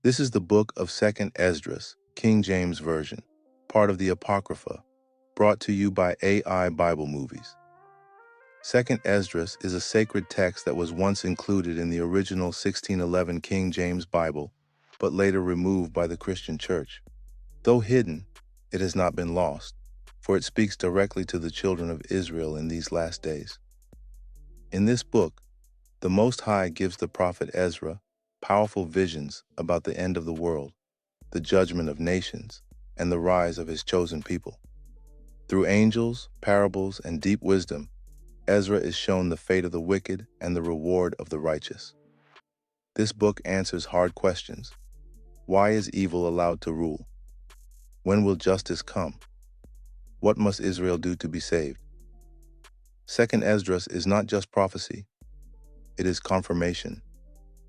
This is the book of 2nd Esdras, King James Version, part of the Apocrypha, brought to you by AI Bible Movies. 2nd Esdras is a sacred text that was once included in the original 1611 King James Bible, but later removed by the Christian Church. Though hidden, it has not been lost, for it speaks directly to the children of Israel in these last days. In this book, the Most High gives the prophet Ezra powerful visions about the end of the world, the judgment of nations, and the rise of his chosen people. Through angels, parables, and deep wisdom, Ezra is shown the fate of the wicked and the reward of the righteous. This book answers hard questions. Why is evil allowed to rule? When will justice come? What must Israel do to be saved? 2nd Esdras is not just prophecy. It is confirmation.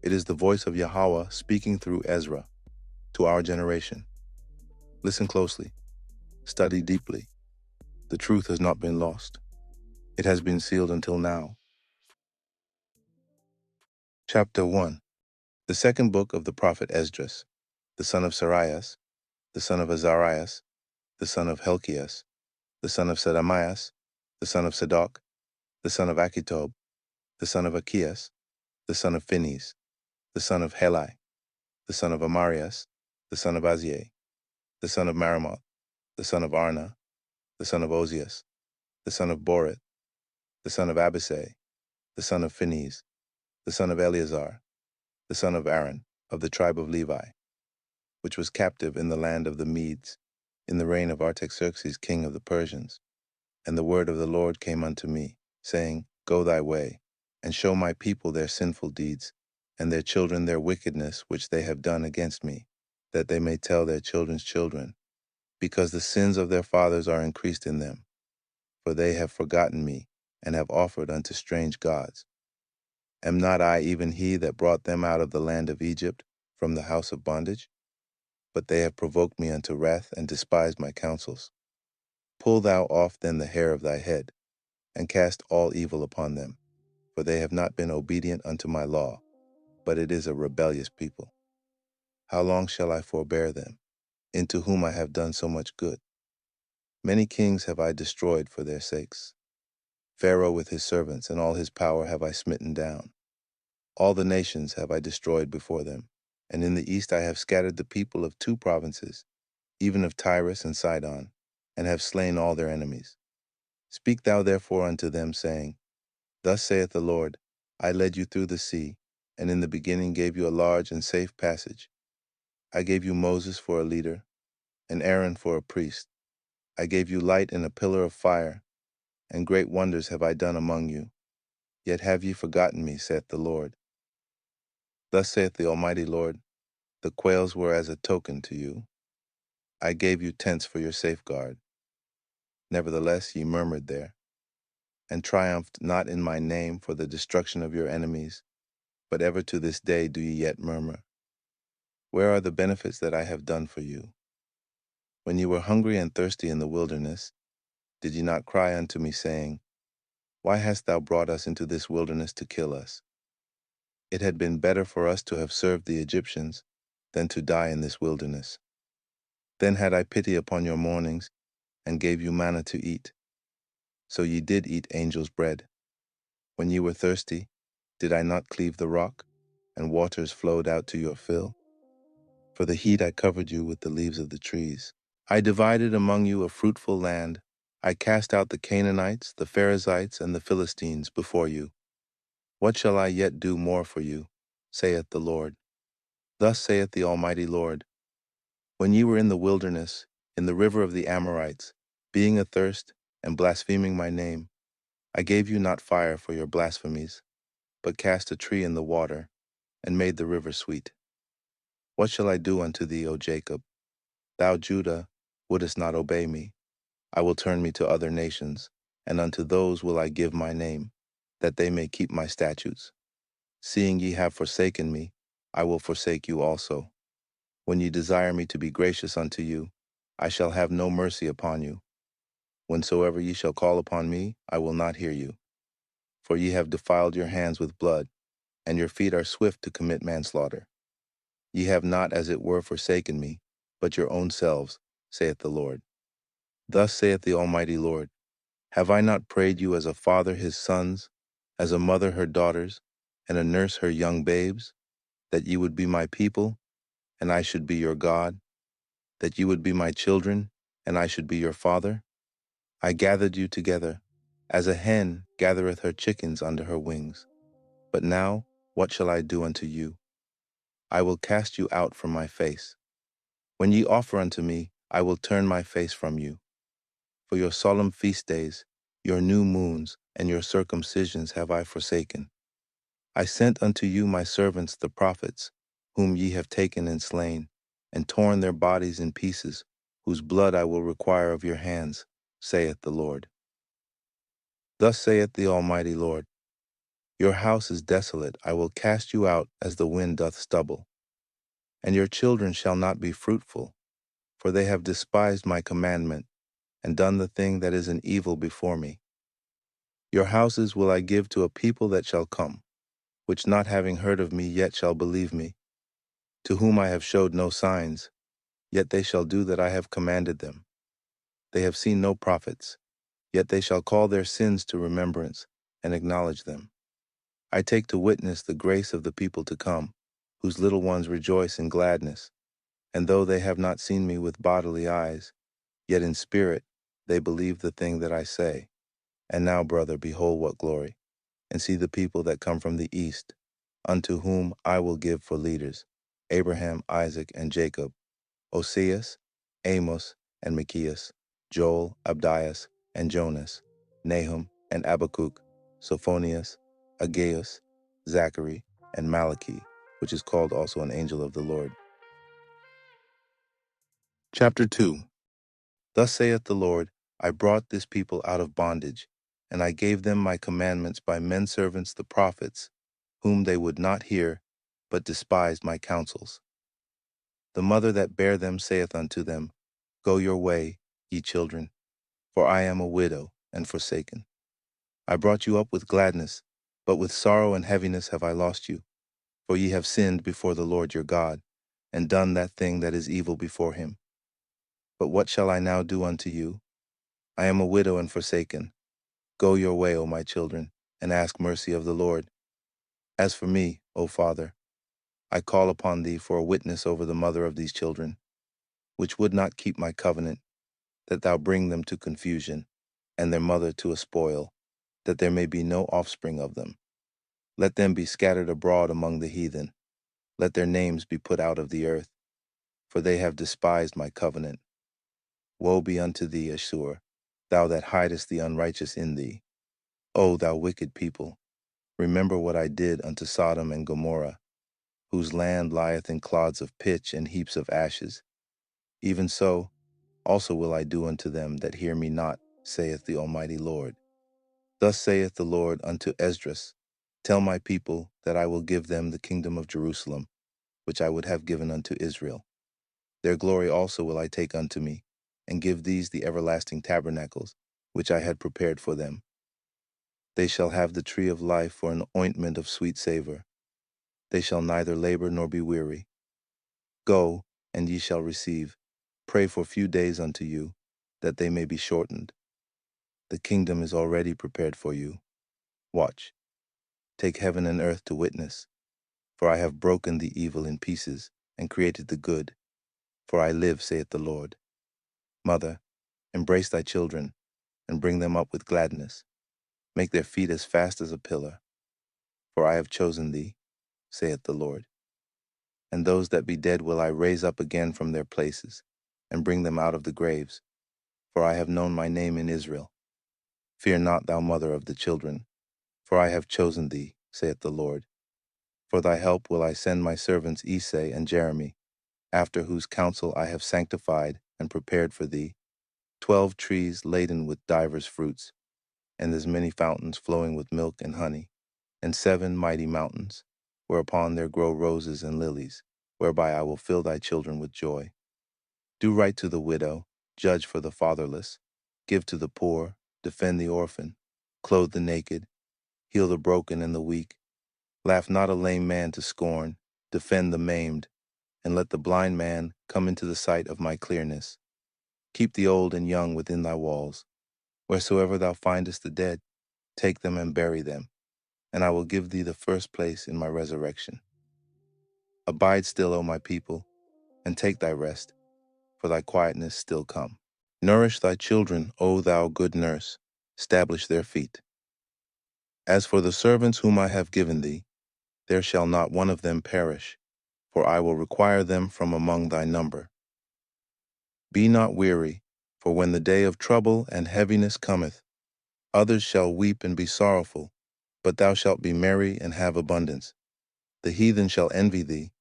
It is the voice of Yahawah speaking through Ezra to our generation. Listen closely. Study deeply. The truth has not been lost. It has been sealed until now. Chapter 1. The second book of the prophet Esdras, the son of Sarias, the son of Azarias, the son of Helkias, the son of Sedemias, the son of Sadok, the son of Achitob, the son of Achias, the son of Phinehas, the son of Heli, the son of Amarias, the son of Aziah, the son of Maramoth, the son of Arna, the son of Ozias, the son of Borith, the son of Abisai, the son of Phinehas, the son of Eleazar, the son of Aaron, of the tribe of Levi, which was captive in the land of the Medes, in the reign of Artaxerxes, king of the Persians. And the word of the Lord came unto me, saying, Go thy way, and show my people their sinful deeds, and their children their wickedness which they have done against me, that they may tell their children's children, because the sins of their fathers are increased in them. For they have forgotten me, and have offered unto strange gods. Am not I even he that brought them out of the land of Egypt, from the house of bondage? But they have provoked me unto wrath, and despised my counsels. Pull thou off then the hair of thy head, and cast all evil upon them. For they have not been obedient unto my law, but it is a rebellious people. How long shall I forbear them, into whom I have done so much good? Many kings have I destroyed for their sakes. Pharaoh with his servants and all his power have I smitten down. All the nations have I destroyed before them, and in the east I have scattered the people of 2 provinces, even of Tyrus and Sidon, and have slain all their enemies. Speak thou therefore unto them, saying, Thus saith the Lord, I led you through the sea, and in the beginning gave you a large and safe passage. I gave you Moses for a leader, and Aaron for a priest. I gave you light in a pillar of fire, and great wonders have I done among you. Yet have ye forgotten me, saith the Lord. Thus saith the Almighty Lord, the quails were as a token to you. I gave you tents for your safeguard. Nevertheless ye murmured there, and triumphed not in my name for the destruction of your enemies, but ever to this day do ye yet murmur. Where are the benefits that I have done for you? When ye were hungry and thirsty in the wilderness, did ye not cry unto me, saying, Why hast thou brought us into this wilderness to kill us? It had been better for us to have served the Egyptians than to die in this wilderness. Then had I pity upon your mournings, and gave you manna to eat. So ye did eat angels' bread. When ye were thirsty, did I not cleave the rock, and waters flowed out to your fill? For the heat I covered you with the leaves of the trees. I divided among you a fruitful land. I cast out the Canaanites, the Perizzites, and the Philistines before you. What shall I yet do more for you, saith the Lord? Thus saith the Almighty Lord, When ye were in the wilderness, in the river of the Amorites, being athirst and blaspheming my name, I gave you not fire for your blasphemies, but cast a tree in the water, and made the river sweet. What shall I do unto thee, O Jacob? Thou, Judah, wouldest not obey me. I will turn me to other nations, and unto those will I give my name, that they may keep my statutes. Seeing ye have forsaken me, I will forsake you also. When ye desire me to be gracious unto you, I shall have no mercy upon you. Whensoever ye shall call upon me, I will not hear you. For ye have defiled your hands with blood, and your feet are swift to commit manslaughter. Ye have not as it were forsaken me, but your own selves, saith the Lord. Thus saith the Almighty Lord, have I not prayed you as a father his sons, as a mother her daughters, and a nurse her young babes, that ye would be my people, and I should be your God, that ye would be my children, and I should be your father? I gathered you together, as a hen gathereth her chickens under her wings. But now, what shall I do unto you? I will cast you out from my face. When ye offer unto me, I will turn my face from you. For your solemn feast days, your new moons, and your circumcisions have I forsaken. I sent unto you my servants the prophets, whom ye have taken and slain, and torn their bodies in pieces, whose blood I will require of your hands, saith the Lord. Thus saith the Almighty Lord, your house is desolate, I will cast you out as the wind doth stubble. And your children shall not be fruitful, for they have despised my commandment, and done the thing that is an evil before me. Your houses will I give to a people that shall come, which not having heard of me yet shall believe me, to whom I have showed no signs, yet they shall do that I have commanded them. They have seen no prophets, yet they shall call their sins to remembrance, and acknowledge them. I take to witness the grace of the people to come, whose little ones rejoice in gladness, and though they have not seen me with bodily eyes, yet in spirit they believe the thing that I say. And now, brother, behold what glory, and see the people that come from the east, unto whom I will give for leaders, Abraham, Isaac, and Jacob, Oseas, Amos, and Michias, Joel, Abdias, and Jonas, Nahum, and Habakkuk, Sophonias, Aggeus, Zachary, and Malachi, which is called also an angel of the Lord. Chapter 2. Thus saith the Lord, I brought this people out of bondage, and I gave them my commandments by men servants the prophets, whom they would not hear, but despised my counsels. The mother that bare them saith unto them, Go your way, ye children, for I am a widow and forsaken. I brought you up with gladness, but with sorrow and heaviness have I lost you. For ye have sinned before the Lord your God, and done that thing that is evil before him. But what shall I now do unto you? I am a widow and forsaken. Go your way, O my children, and ask mercy of the Lord. As for me, O Father, I call upon thee for a witness over the mother of these children, which would not keep my covenant, that thou bring them to confusion, and their mother to a spoil, that there may be no offspring of them. Let them be scattered abroad among the heathen. Let their names be put out of the earth, for they have despised my covenant. Woe be unto thee, Ashur, thou that hidest the unrighteous in thee. O thou wicked people, remember what I did unto Sodom and Gomorrah, whose land lieth in clods of pitch and heaps of ashes. Even so also will I do unto them that hear me not, saith the Almighty Lord. Thus saith the Lord unto Esdras, Tell my people that I will give them the kingdom of Jerusalem, which I would have given unto Israel. Their glory also will I take unto me, and give these the everlasting tabernacles, which I had prepared for them. They shall have the tree of life for an ointment of sweet savor. They shall neither labor nor be weary. Go, and ye shall receive. Pray for few days unto you, that they may be shortened. The kingdom is already prepared for you. Watch. Take heaven and earth to witness. For I have broken the evil in pieces, and created the good. For I live, saith the Lord. Mother, embrace thy children, and bring them up with gladness. Make their feet as fast as a pillar. For I have chosen thee, saith the Lord. And those that be dead will I raise up again from their places, and bring them out of the graves. For I have known my name in Israel. Fear not, thou mother of the children, for I have chosen thee, saith the Lord. For thy help will I send my servants Esai and Jeremy, after whose counsel I have sanctified and prepared for thee 12 trees laden with divers fruits, and as many fountains flowing with milk and honey, and 7 mighty mountains, whereupon there grow roses and lilies, whereby I will fill thy children with joy. Do right to the widow, judge for the fatherless, give to the poor, defend the orphan, clothe the naked, heal the broken and the weak. Laugh not a lame man to scorn, defend the maimed, and let the blind man come into the sight of my clearness. Keep the old and young within thy walls. Wheresoever thou findest the dead, take them and bury them, and I will give thee the first place in my resurrection. Abide still, O my people, and take thy rest, for thy quietness still come. Nourish thy children, O thou good nurse, establish their feet. As for the servants whom I have given thee, there shall not one of them perish, for I will require them from among thy number. Be not weary, for when the day of trouble and heaviness cometh, others shall weep and be sorrowful, but thou shalt be merry and have abundance. The heathen shall envy thee,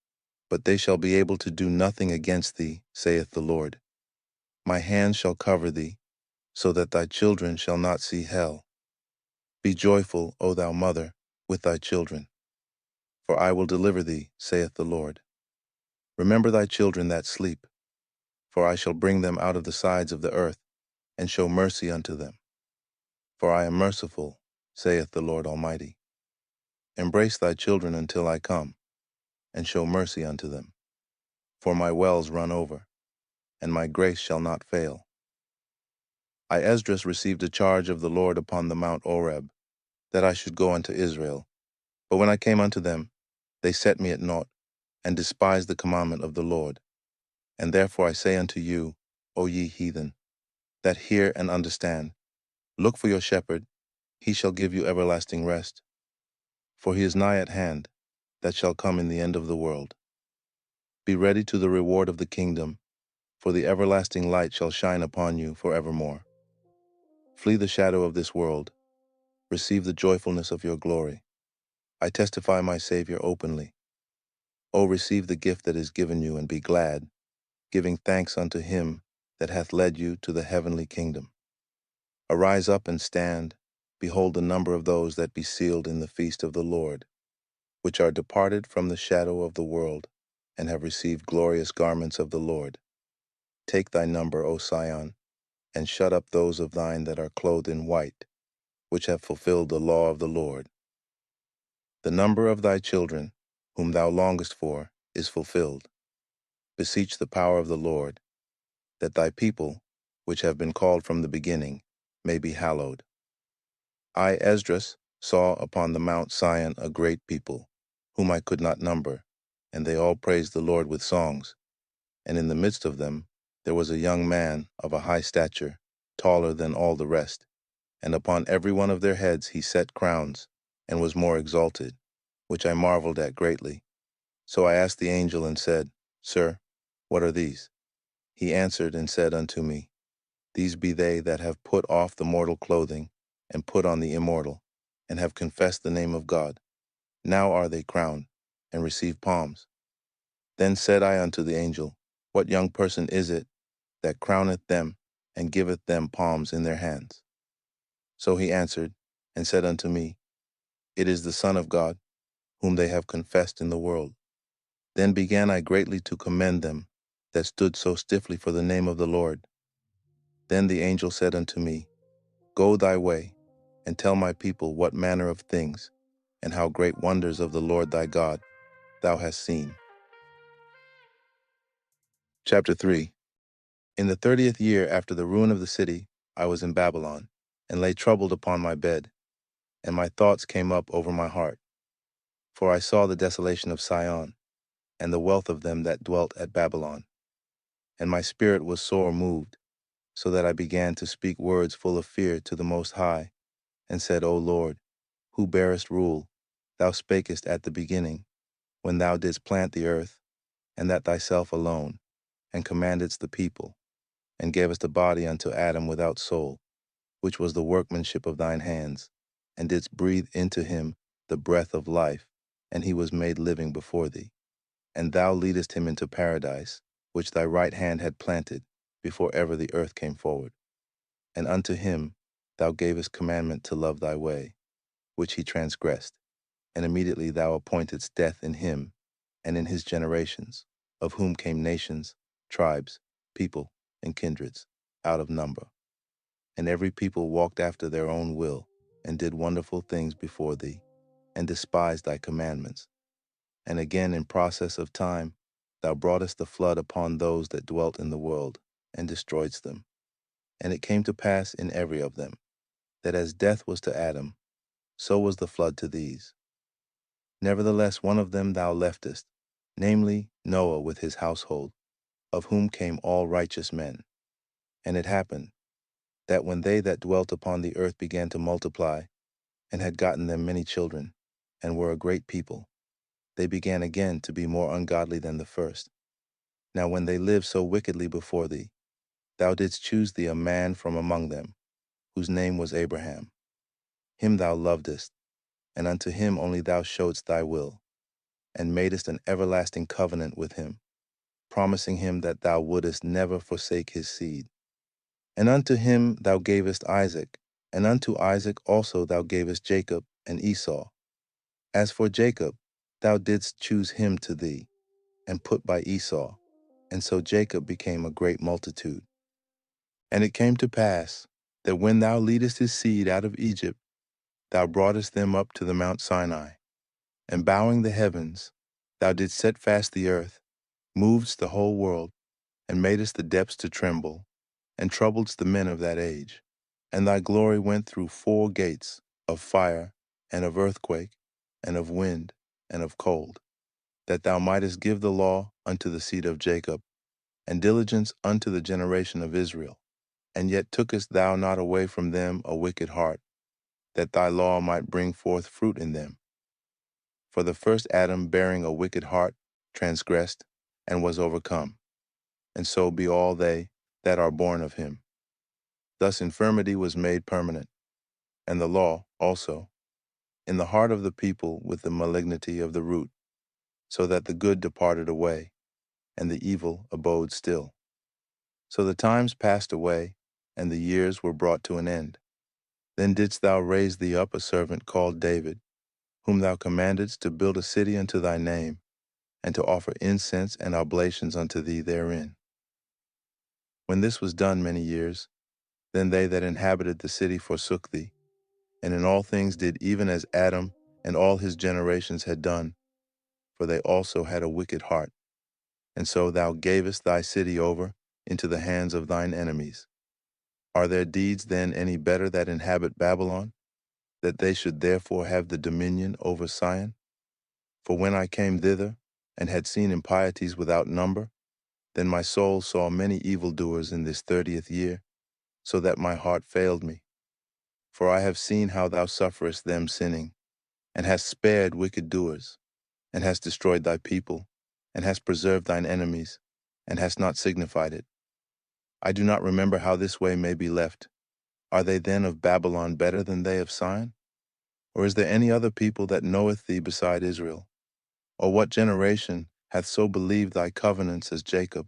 but they shall be able to do nothing against thee, saith the Lord. My hand shall cover thee, so that thy children shall not see hell. Be joyful, O thou mother, with thy children, for I will deliver thee, saith the Lord. Remember thy children that sleep, for I shall bring them out of the sides of the earth, and show mercy unto them. For I am merciful, saith the Lord Almighty. Embrace thy children until I come, and show mercy unto them. For my wells run over, and my grace shall not fail. I, Esdras, received a charge of the Lord upon the Mount Oreb, that I should go unto Israel. But when I came unto them, they set me at naught, and despised the commandment of the Lord. And therefore I say unto you, O ye heathen, that hear and understand, look for your shepherd, he shall give you everlasting rest. For he is nigh at hand, that shall come in the end of the world. Be ready to the reward of the kingdom, for the everlasting light shall shine upon you forevermore. Flee the shadow of this world, receive the joyfulness of your glory. I testify my Savior openly. O receive the gift that is given you, and be glad, giving thanks unto him that hath led you to the heavenly kingdom. Arise up and stand, behold the number of those that be sealed in the feast of the Lord, which are departed from the shadow of the world, and have received glorious garments of the Lord. Take thy number, O Sion, and shut up those of thine that are clothed in white, which have fulfilled the law of the Lord. The number of thy children, whom thou longest for, is fulfilled. Beseech the power of the Lord, that thy people, which have been called from the beginning, may be hallowed. I, Esdras, saw upon the Mount Sion a great people, whom I could not number, and they all praised the Lord with songs. And in the midst of them there was a young man of a high stature, taller than all the rest, and upon every one of their heads he set crowns, and was more exalted, which I marveled at greatly. So I asked the angel and said, Sir, what are these? He answered and said unto me, These be they that have put off the mortal clothing, and put on the immortal, and have confessed the name of God. Now are they crowned, and receive palms. Then said I unto the angel, What young person is it that crowneth them, and giveth them palms in their hands? So he answered and said unto me, It is the Son of God, whom they have confessed in the world. Then began I greatly to commend them that stood so stiffly for the name of the Lord. Then the angel said unto me, Go thy way, and tell my people what manner of things, and how great wonders of the Lord thy God thou hast seen. Chapter 3. In the 30th year after the ruin of the city, I was in Babylon, and lay troubled upon my bed, and my thoughts came up over my heart. For I saw the desolation of Sion, and the wealth of them that dwelt at Babylon. And my spirit was sore moved, so that I began to speak words full of fear to the Most High, and said, O Lord, who bearest rule, thou spakest at the beginning, when thou didst plant the earth, and that thyself alone, and commandedst the people, and gavest a body unto Adam without soul, which was the workmanship of thine hands, and didst breathe into him the breath of life, and he was made living before thee. And thou leadest him into paradise, which thy right hand had planted, before ever the earth came forward. And unto him thou gavest commandment to love thy way, which he transgressed. And immediately thou appointedst death in him, and in his generations, of whom came nations, tribes, people, and kindreds, out of number. And every people walked after their own will, and did wonderful things before thee, and despised thy commandments. And again in process of time, thou broughtest the flood upon those that dwelt in the world, and destroyedst them. And it came to pass in every of them, that as death was to Adam, so was the flood to these. Nevertheless one of them thou leftest, namely Noah with his household, of whom came all righteous men. And it happened, that when they that dwelt upon the earth began to multiply, and had gotten them many children, and were a great people, they began again to be more ungodly than the first. Now when they lived so wickedly before thee, thou didst choose thee a man from among them, whose name was Abraham. Him thou lovedest, and unto him only thou showedst thy will, and madest an everlasting covenant with him, promising him that thou wouldest never forsake his seed. And unto him thou gavest Isaac, and unto Isaac also thou gavest Jacob and Esau. As for Jacob, thou didst choose him to thee, and put by Esau, and so Jacob became a great multitude. And it came to pass, that when thou leadest his seed out of Egypt, thou broughtest them up to the Mount Sinai, and bowing the heavens, thou didst set fast the earth, movedst the whole world, and madest the depths to tremble, and troubledst the men of that age. And thy glory went through 4 gates of fire, and of earthquake, and of wind, and of cold, that thou mightest give the law unto the seed of Jacob, and diligence unto the generation of Israel. And yet tookest thou not away from them a wicked heart, that thy law might bring forth fruit in them. For the first Adam bearing a wicked heart transgressed, and was overcome, and so be all they that are born of him. Thus infirmity was made permanent, and the law also, in the heart of the people with the malignity of the root, so that the good departed away, and the evil abode still. So the times passed away, and the years were brought to an end. Then didst thou raise thee up a servant called David, whom thou commandedst to build a city unto thy name, and to offer incense and oblations unto thee therein. When this was done many years, then they that inhabited the city forsook thee, and in all things did even as Adam and all his generations had done, for they also had a wicked heart. And so thou gavest thy city over into the hands of thine enemies. Are their deeds then any better that inhabit Babylon, that they should therefore have the dominion over Sion? For when I came thither, and had seen impieties without number, then my soul saw many evildoers in this 30th year, so that my heart failed me. For I have seen how thou sufferest them sinning, and hast spared wicked doers, and hast destroyed thy people, and hast preserved thine enemies, and hast not signified it. I do not remember how this way may be left. Are they then of Babylon better than they of Sion? Or is there any other people that knoweth thee beside Israel? Or what generation hath so believed thy covenants as Jacob?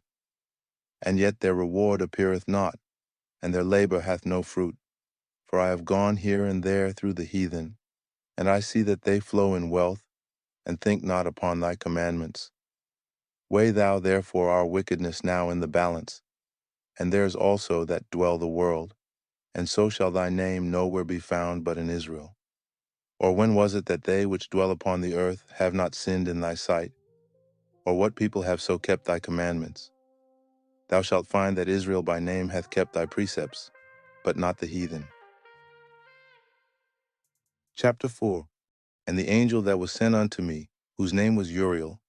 And yet their reward appeareth not, and their labor hath no fruit. For I have gone here and there through the heathen, and I see that they flow in wealth, and think not upon thy commandments. Weigh thou therefore our wickedness now in the balance, and theirs also that dwell the world, and so shall thy name nowhere be found but in Israel. Or when was it that they which dwell upon the earth have not sinned in thy sight? Or what people have so kept thy commandments? Thou shalt find that Israel by name hath kept thy precepts, but not the heathen. Chapter 4. And the angel that was sent unto me, whose name was Uriel,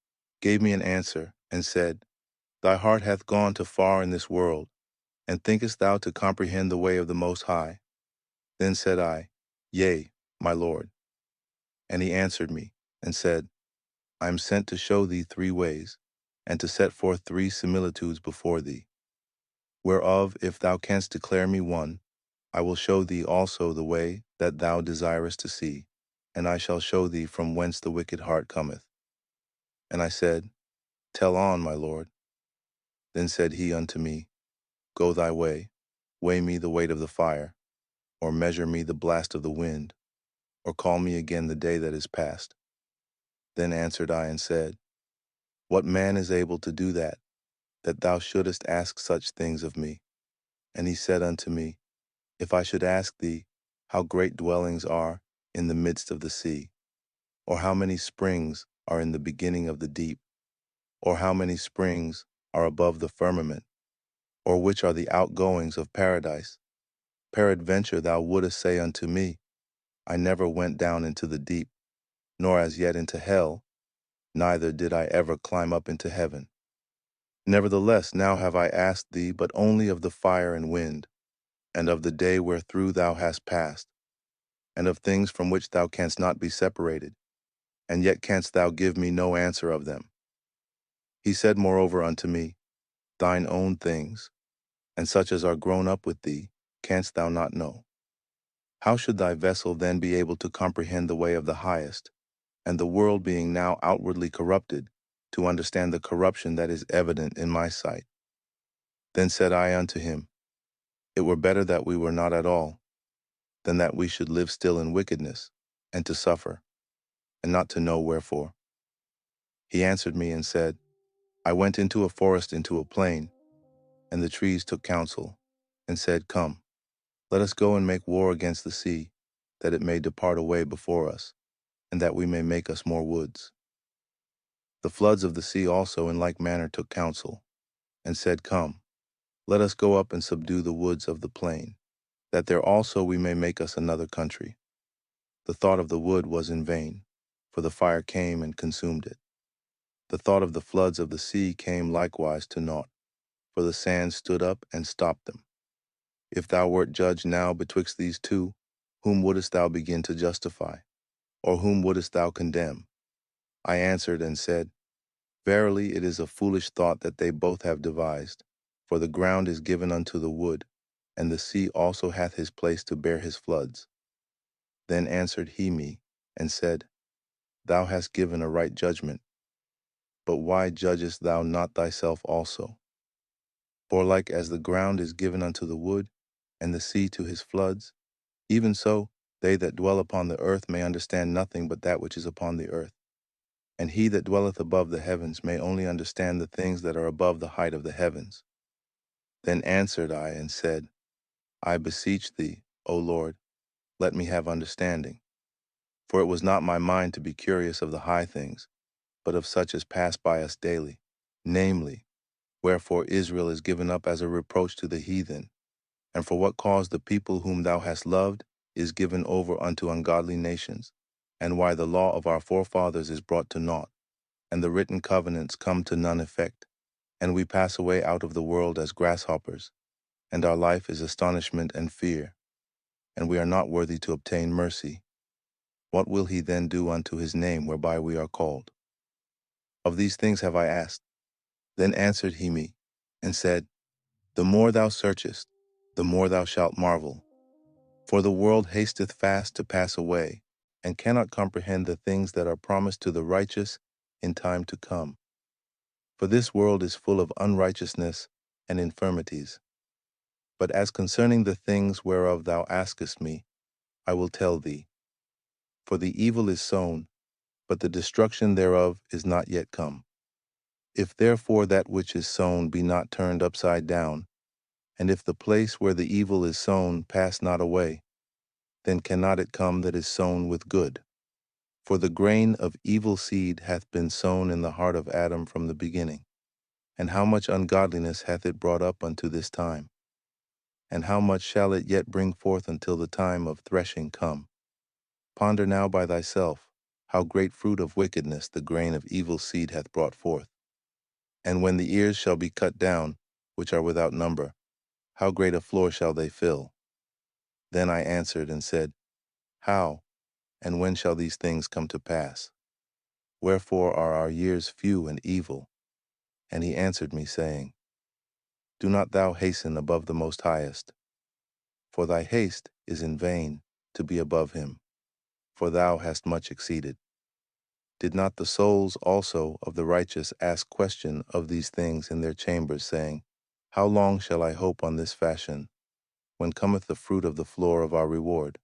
gave me an answer, and said, Thy heart hath gone too far in this world, and thinkest thou to comprehend the way of the Most High? Then said I, Yea, my Lord. And he answered me, and said, I am sent to show thee 3 ways, and to set forth 3 similitudes before thee, whereof if thou canst declare me one, I will show thee also the way that thou desirest to see, and I shall show thee from whence the wicked heart cometh. And I said, Tell on, my Lord. Then said he unto me, Go thy way, weigh me the weight of the fire, or measure me the blast of the wind, or call me again the day that is past. Then answered I and said, What man is able to do that, that thou shouldest ask such things of me? And he said unto me, If I should ask thee, how great dwellings are in the midst of the sea, or how many springs are in the beginning of the deep, or how many springs are above the firmament, or which are the outgoings of paradise? Peradventure thou wouldest say unto me, I never went down into the deep, nor as yet into hell, neither did I ever climb up into heaven. Nevertheless, now have I asked thee but only of the fire and wind, and of the day wherethrough thou hast passed, and of things from which thou canst not be separated, and yet canst thou give me no answer of them. He said moreover unto me, Thine own things, and such as are grown up with thee, canst thou not know. How should thy vessel then be able to comprehend the way of the highest, and the world being now outwardly corrupted, to understand the corruption that is evident in my sight? Then said I unto him, It were better that we were not at all, than that we should live still in wickedness, and to suffer, and not to know wherefore. He answered me and said, I went into a forest into a plain, and the trees took counsel, and said, Come, let us go and make war against the sea, that it may depart away before us, and that we may make us more woods. The floods of the sea also in like manner took counsel, and said, Come, let us go up and subdue the woods of the plain, that there also we may make us another country. The thought of the wood was in vain, for the fire came and consumed it. The thought of the floods of the sea came likewise to naught, for the sand stood up and stopped them. If thou wert judged now betwixt these two, whom wouldest thou begin to justify, or whom wouldest thou condemn? I answered and said, Verily it is a foolish thought that they both have devised, for the ground is given unto the wood, and the sea also hath his place to bear his floods. Then answered he me, and said, Thou hast given a right judgment, but why judgest thou not thyself also? For like as the ground is given unto the wood, and the sea to his floods, even so they that dwell upon the earth may understand nothing but that which is upon the earth. And he that dwelleth above the heavens may only understand the things that are above the height of the heavens. Then answered I and said, I beseech thee, O Lord, let me have understanding. For it was not my mind to be curious of the high things, but of such as pass by us daily, namely, wherefore Israel is given up as a reproach to the heathen, and for what cause the people whom thou hast loved is given over unto ungodly nations, and why the law of our forefathers is brought to naught, and the written covenants come to none effect, and we pass away out of the world as grasshoppers, and our life is astonishment and fear, and we are not worthy to obtain mercy. What will he then do unto his name whereby we are called? Of these things have I asked. Then answered he me, and said, The more thou searchest, the more thou shalt marvel. For the world hasteth fast to pass away, and cannot comprehend the things that are promised to the righteous in time to come. For this world is full of unrighteousness and infirmities. But as concerning the things whereof thou askest me, I will tell thee. For the evil is sown, but the destruction thereof is not yet come. If therefore that which is sown be not turned upside down, and if the place where the evil is sown pass not away, then cannot it come that is sown with good. For the grain of evil seed hath been sown in the heart of Adam from the beginning. And how much ungodliness hath it brought up unto this time? And how much shall it yet bring forth until the time of threshing come? Ponder now by thyself, how great fruit of wickedness the grain of evil seed hath brought forth. And when the ears shall be cut down, which are without number, how great a floor shall they fill? Then I answered and said, How, and when shall these things come to pass? Wherefore are our years few and evil? And he answered me, saying, Do not thou hasten above the Most Highest, for thy haste is in vain to be above him, for thou hast much exceeded. Did not the souls also of the righteous ask question of these things in their chambers, saying, How long shall I hope on this fashion, when cometh the fruit of the floor of our reward?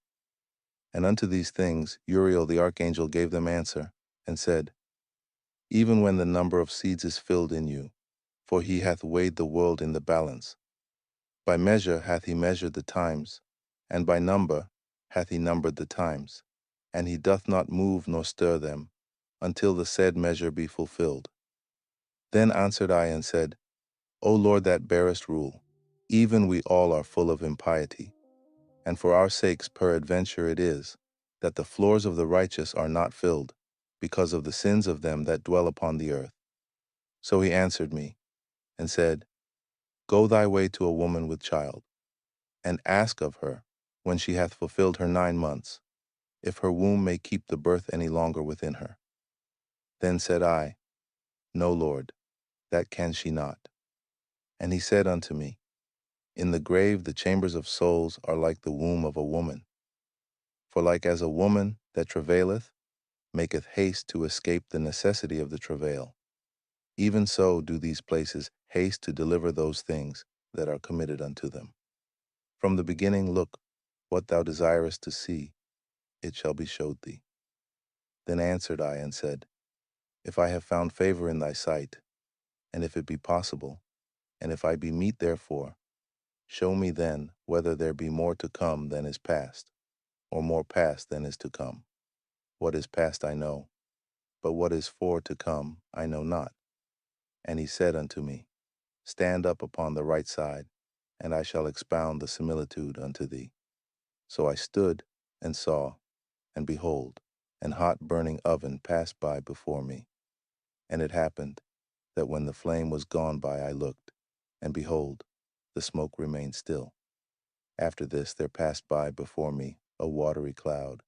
And unto these things Uriel the archangel gave them answer, and said, Even when the number of seeds is filled in you, for he hath weighed the world in the balance. By measure hath he measured the times, and by number hath he numbered the times. And he doth not move nor stir them, until the said measure be fulfilled. Then answered I and said, O Lord that bearest rule, even we all are full of impiety, and for our sakes peradventure it is, that the floors of the righteous are not filled, because of the sins of them that dwell upon the earth. So he answered me, and said, Go thy way to a woman with child, and ask of her, when she hath fulfilled her 9 months, if her womb may keep the birth any longer within her. Then said I, No, Lord, that can she not. And he said unto me, In the grave the chambers of souls are like the womb of a woman. For like as a woman that travaileth maketh haste to escape the necessity of the travail, even so do these places haste to deliver those things that are committed unto them. From the beginning look, what thou desirest to see, it shall be showed thee. Then answered I and said, If I have found favor in thy sight, and if it be possible, and if I be meet therefore, show me then whether there be more to come than is past, or more past than is to come. What is past I know, but what is for to come I know not. And he said unto me, Stand up upon the right side, and I shall expound the similitude unto thee. So I stood and saw, and behold, an hot burning oven passed by before me. And it happened that when the flame was gone by, I looked, and behold, the smoke remained still. After this there passed by before me a watery cloud,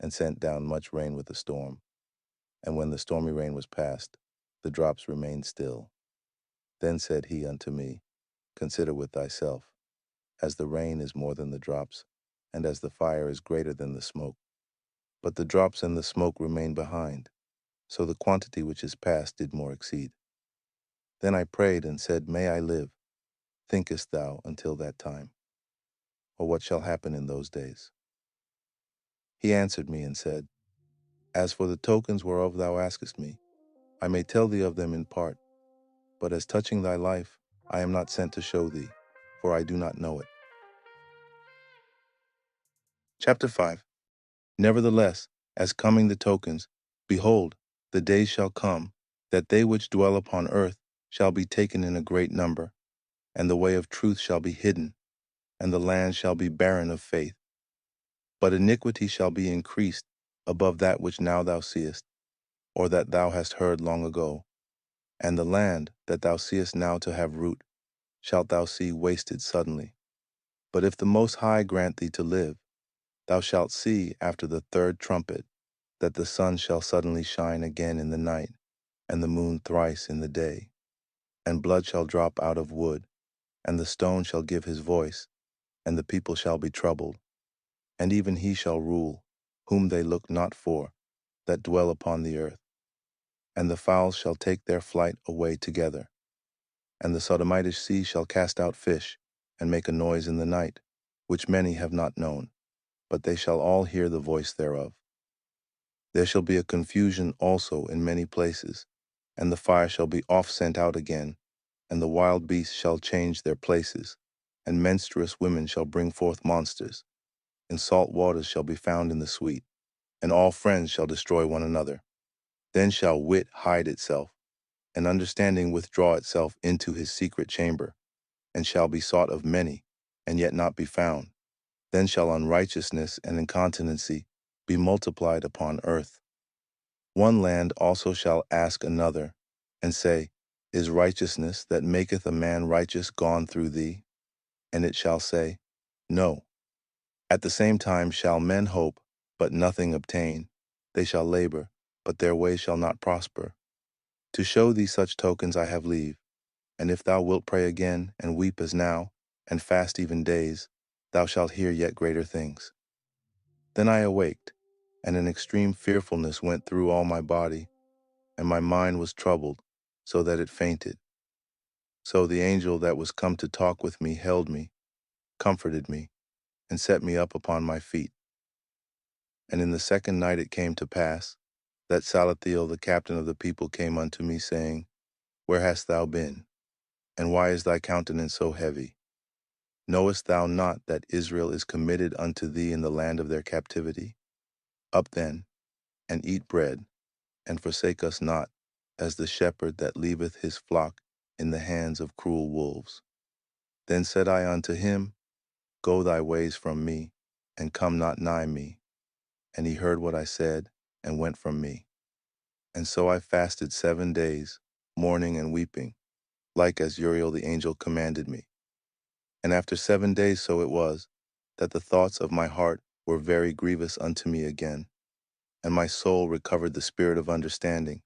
and sent down much rain with a storm. And when the stormy rain was past, the drops remained still. Then said he unto me, Consider with thyself, as the rain is more than the drops, and as the fire is greater than the smoke. But the drops and the smoke remain behind, so the quantity which is past did more exceed. Then I prayed and said, May I live, thinkest thou, until that time? Or what shall happen in those days? He answered me and said, As for the tokens whereof thou askest me, I may tell thee of them in part, but as touching thy life, I am not sent to show thee, for I do not know it. Chapter 5. Nevertheless, as coming the tokens, behold, the days shall come, that they which dwell upon earth shall be taken in a great number, and the way of truth shall be hidden, and the land shall be barren of faith. But iniquity shall be increased above that which now thou seest, or that thou hast heard long ago. And the land that thou seest now to have root, shalt thou see wasted suddenly. But if the Most High grant thee to live, thou shalt see after the third trumpet, that the sun shall suddenly shine again in the night, and the moon thrice in the day. And blood shall drop out of wood, and the stone shall give his voice, and the people shall be troubled. And even he shall rule, whom they look not for, that dwell upon the earth. And the fowls shall take their flight away together. And the Sodomitish sea shall cast out fish, and make a noise in the night, which many have not known, but they shall all hear the voice thereof. There shall be a confusion also in many places, and the fire shall be oft sent out again, and the wild beasts shall change their places, and menstruous women shall bring forth monsters, and salt waters shall be found in the sweet, and all friends shall destroy one another. Then shall wit hide itself, and understanding withdraw itself into his secret chamber, and shall be sought of many, and yet not be found. Then shall unrighteousness and incontinency be multiplied upon earth. One land also shall ask another, and say, Is righteousness that maketh a man righteous gone through thee? And it shall say, No. At the same time shall men hope, but nothing obtain. They shall labor, but their way shall not prosper. To show thee such tokens I have leave, and if thou wilt pray again, and weep as now, and fast even days, thou shalt hear yet greater things. Then I awaked, and an extreme fearfulness went through all my body, and my mind was troubled, so that it fainted. So the angel that was come to talk with me held me, comforted me, and set me up upon my feet. And in the second night it came to pass, that Salathiel the captain of the people came unto me, saying, Where hast thou been? And why is thy countenance so heavy? Knowest thou not that Israel is committed unto thee in the land of their captivity? Up then, and eat bread, and forsake us not, as the shepherd that leaveth his flock in the hands of cruel wolves. Then said I unto him, Go thy ways from me, and come not nigh me. And he heard what I said, and went from me. And so I fasted 7 days, mourning and weeping, like as Uriel the angel commanded me. And after 7 days so it was, that the thoughts of my heart were very grievous unto me again, and my soul recovered the spirit of understanding,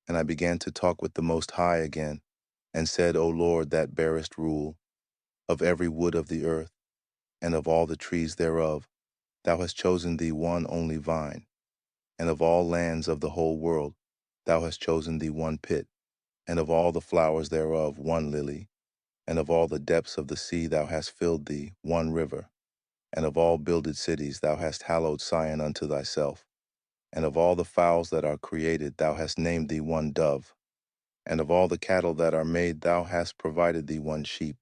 and I began to talk with the Most High again, and said, O Lord, that bearest rule, of every wood of the earth, and of all the trees thereof, thou hast chosen thee one only vine, and of all lands of the whole world, thou hast chosen thee one pit, and of all the flowers thereof one lily, and of all the depths of the sea thou hast filled thee one river, and of all builded cities thou hast hallowed Sion unto thyself, and of all the fowls that are created thou hast named thee one dove, and of all the cattle that are made thou hast provided thee one sheep,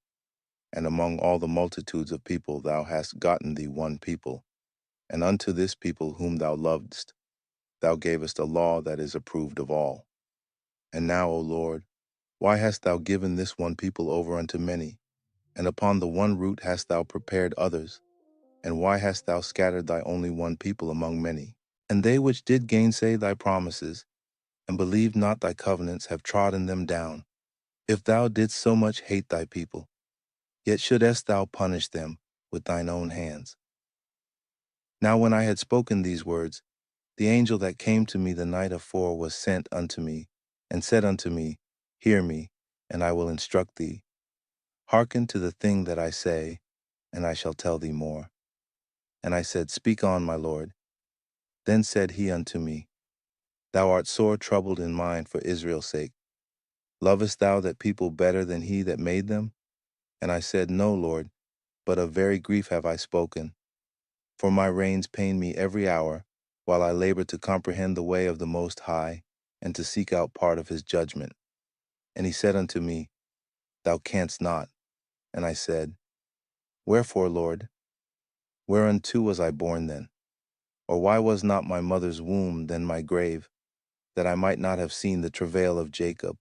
and among all the multitudes of people thou hast gotten thee one people, and unto this people whom thou lovedst thou gavest a law that is approved of all. And now, O Lord, why hast thou given this one people over unto many, and upon the one root hast thou prepared others? And why hast thou scattered thy only one people among many? And they which did gainsay thy promises, and believed not thy covenants, have trodden them down. If thou didst so much hate thy people, yet shouldest thou punish them with thine own hands. Now when I had spoken these words, the angel that came to me the night afore was sent unto me, and said unto me, Hear me, and I will instruct thee. Hearken to the thing that I say, and I shall tell thee more. And I said, Speak on, my Lord. Then said he unto me, Thou art sore troubled in mind for Israel's sake. Lovest thou that people better than he that made them? And I said, No, Lord, but of very grief have I spoken. For my reins pain me every hour, while I labor to comprehend the way of the Most High, and to seek out part of his judgment. And he said unto me, Thou canst not. And I said, Wherefore, Lord? Whereunto was I born then? Or why was not my mother's womb then my grave, that I might not have seen the travail of Jacob,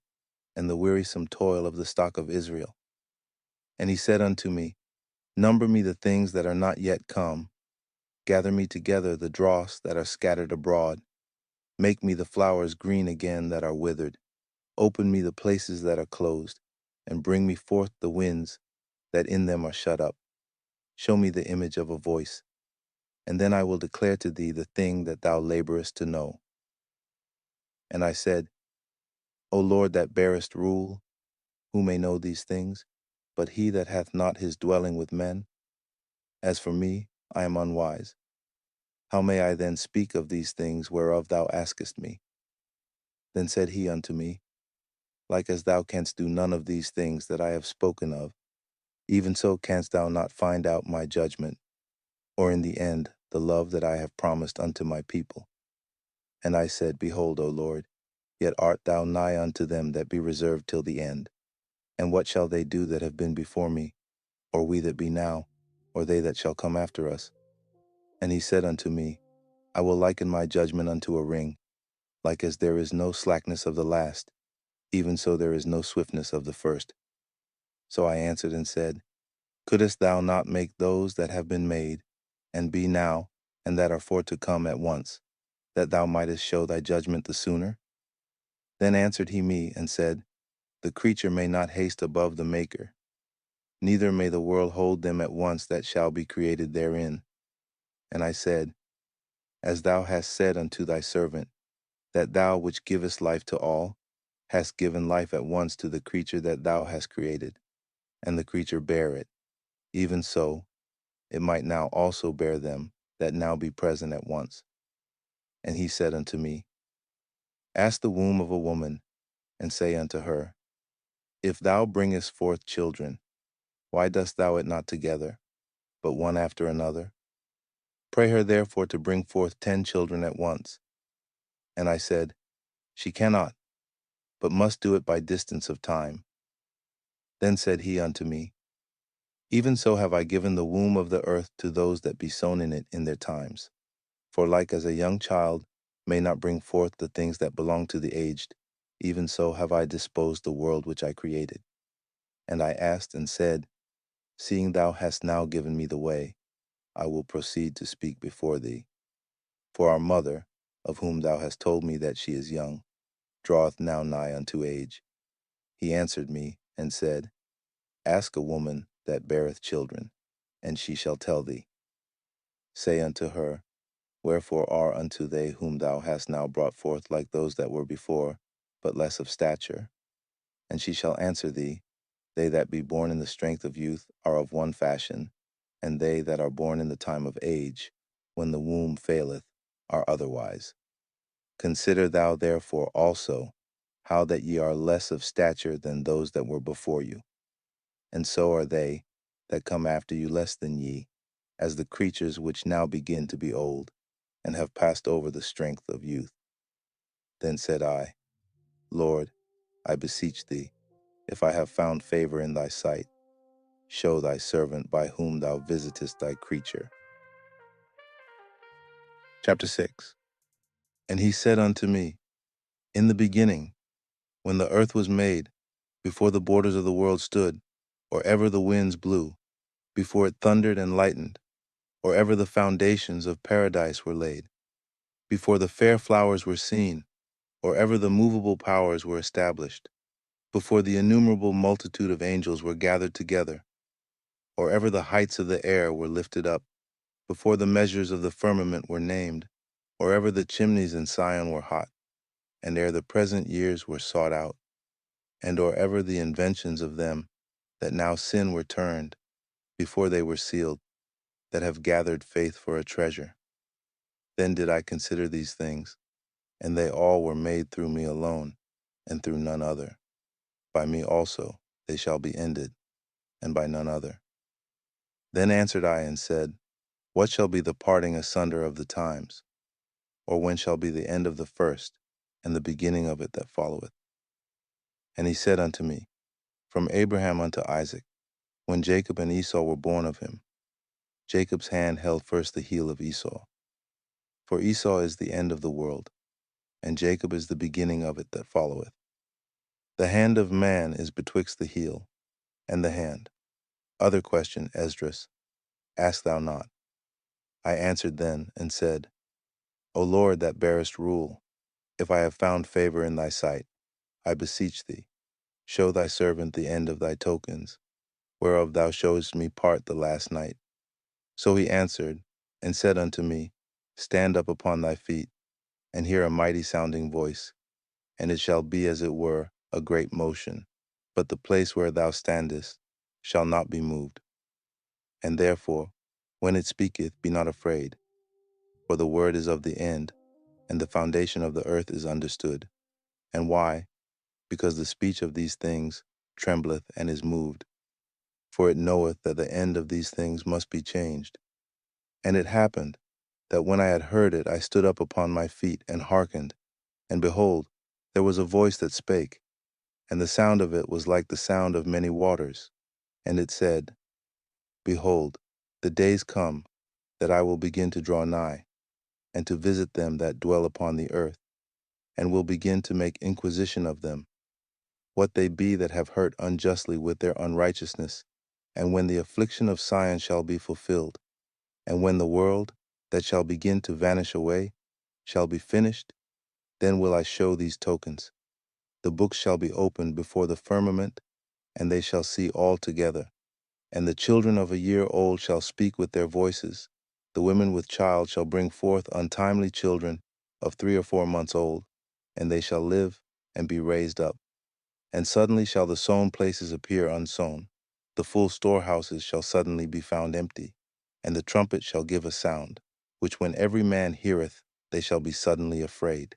and the wearisome toil of the stock of Israel? And he said unto me, Number me the things that are not yet come, gather me together the dross that are scattered abroad, make me the flowers green again that are withered, open me the places that are closed, and bring me forth the winds that in them are shut up. Show me the image of a voice, and then I will declare to thee the thing that thou laborest to know. And I said, O Lord that bearest rule, who may know these things, but he that hath not his dwelling with men? As for me, I am unwise. How may I then speak of these things whereof thou askest me? Then said he unto me, Like as thou canst do none of these things that I have spoken of, even so canst thou not find out my judgment, or in the end the love that I have promised unto my people. And I said, Behold, O Lord, yet art thou nigh unto them that be reserved till the end. And what shall they do that have been before me, or we that be now, or they that shall come after us? And he said unto me, I will liken my judgment unto a ring, like as there is no slackness of the last, even so there is no swiftness of the first. So I answered and said, Couldest thou not make those that have been made, and be now, and that are for to come at once, that thou mightest show thy judgment the sooner? Then answered he me and said, The creature may not haste above the Maker, neither may the world hold them at once that shall be created therein. And I said, As thou hast said unto thy servant, that thou which givest life to all, hast given life at once to the creature that thou hast created, and the creature bare it, even so it might now also bear them that now be present at once. And he said unto me, Ask the womb of a woman, and say unto her, If thou bringest forth children, why dost thou it not together, but one after another? Pray her therefore to bring forth 10 children at once. And I said, She cannot, but must do it by distance of time. Then said he unto me, Even so have I given the womb of the earth to those that be sown in it in their times. For like as a young child may not bring forth the things that belong to the aged, even so have I disposed the world which I created. And I asked and said, Seeing thou hast now given me the way, I will proceed to speak before thee. For our mother, of whom thou hast told me that she is young, draweth now nigh unto age. He answered me and said, Ask a woman that beareth children, and she shall tell thee. Say unto her, Wherefore are unto they whom thou hast now brought forth like those that were before, but less of stature? And she shall answer thee, They that be born in the strength of youth are of one fashion, and they that are born in the time of age, when the womb faileth, are otherwise. Consider thou therefore also how that ye are less of stature than those that were before you. And so are they that come after you less than ye, as the creatures which now begin to be old, and have passed over the strength of youth. Then said I, Lord, I beseech thee, if I have found favor in thy sight, show thy servant by whom thou visitest thy creature. Chapter 6. And he said unto me, In the beginning, when the earth was made, before the borders of the world stood, or ever the winds blew, before it thundered and lightened, or ever the foundations of paradise were laid, before the fair flowers were seen, or ever the movable powers were established, before the innumerable multitude of angels were gathered together, or ever the heights of the air were lifted up, before the measures of the firmament were named, or ever the chimneys in Sion were hot, and ere the present years were sought out, and or ever the inventions of them that now sin were turned, before they were sealed, that have gathered faith for a treasure. Then did I consider these things, and they all were made through me alone, and through none other. By me also they shall be ended, and by none other. Then answered I and said, What shall be the parting asunder of the times? Or when shall be the end of the first, and the beginning of it that followeth? And he said unto me, From Abraham unto Isaac, when Jacob and Esau were born of him, Jacob's hand held first the heel of Esau. For Esau is the end of the world, and Jacob is the beginning of it that followeth. The hand of man is betwixt the heel and the hand. Other question, Esdras, ask thou not. I answered then and said, O Lord that bearest rule, if I have found favor in thy sight, I beseech thee, show thy servant the end of thy tokens, whereof thou showest me part the last night. So he answered and said unto me, Stand up upon thy feet, and hear a mighty sounding voice, and it shall be as it were a great motion, but the place where thou standest shall not be moved. And therefore, when it speaketh, be not afraid, for the word is of the end, and the foundation of the earth is understood. And why? Because the speech of these things trembleth and is moved. For it knoweth that the end of these things must be changed. And it happened, that when I had heard it, I stood up upon my feet and hearkened, and behold, there was a voice that spake, and the sound of it was like the sound of many waters. And it said, Behold, the days come, that I will begin to draw nigh, and to visit them that dwell upon the earth, and will begin to make inquisition of them, what they be that have hurt unjustly with their unrighteousness, and when the affliction of Sion shall be fulfilled, and when the world, that shall begin to vanish away, shall be finished, then will I show these tokens. The books shall be opened before the firmament, and they shall see all together. And the children of a year old shall speak with their voices. The women with child shall bring forth untimely children of 3 or 4 months old, and they shall live and be raised up. And suddenly shall the sown places appear unsown. The full storehouses shall suddenly be found empty, and the trumpet shall give a sound, which when every man heareth, they shall be suddenly afraid.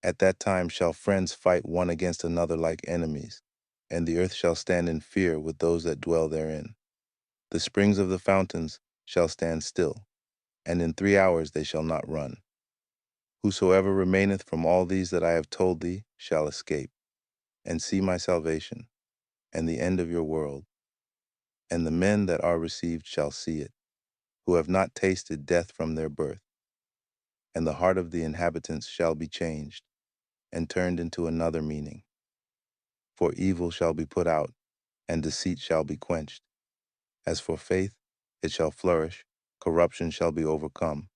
At that time shall friends fight one against another like enemies, and the earth shall stand in fear with those that dwell therein. The springs of the fountains shall stand still, and in 3 hours they shall not run. Whosoever remaineth from all these that I have told thee shall escape, and see my salvation, and the end of your world. And the men that are received shall see it, who have not tasted death from their birth. And the heart of the inhabitants shall be changed, and turned into another meaning. For evil shall be put out, and deceit shall be quenched. As for faith, it shall flourish, corruption shall be overcome,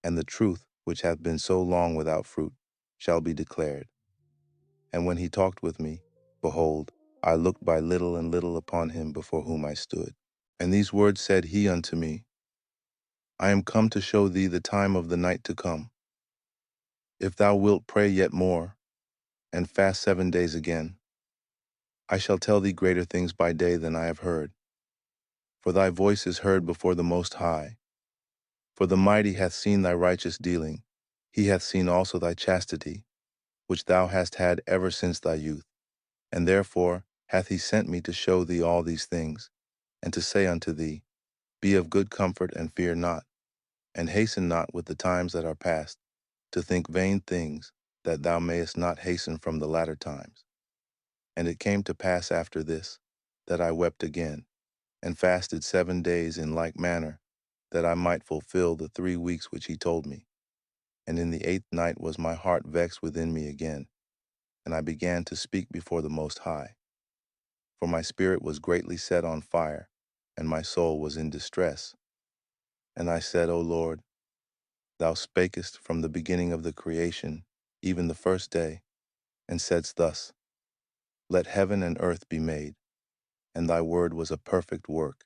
and the truth, which hath been so long without fruit, shall be declared. And when he talked with me, behold, I looked by little and little upon him before whom I stood. And these words said he unto me, I am come to show thee the time of the night to come. If thou wilt pray yet more, and fast 7 days again, I shall tell thee greater things by day than I have heard. For thy voice is heard before the Most High. For the Mighty hath seen thy righteous dealing, he hath seen also thy chastity, which thou hast had ever since thy youth. And therefore hath he sent me to show thee all these things, and to say unto thee, Be of good comfort and fear not, and hasten not with the times that are past, to think vain things, that thou mayest not hasten from the latter times. And it came to pass after this, that I wept again, and fasted 7 days in like manner, that I might fulfill the 3 weeks which he told me. And in the 8th night was my heart vexed within me again, and I began to speak before the Most High. For my spirit was greatly set on fire, and my soul was in distress. And I said, O Lord, thou spakest from the beginning of the creation, even the first day, and saidst thus, Let heaven and earth be made. And thy word was a perfect work.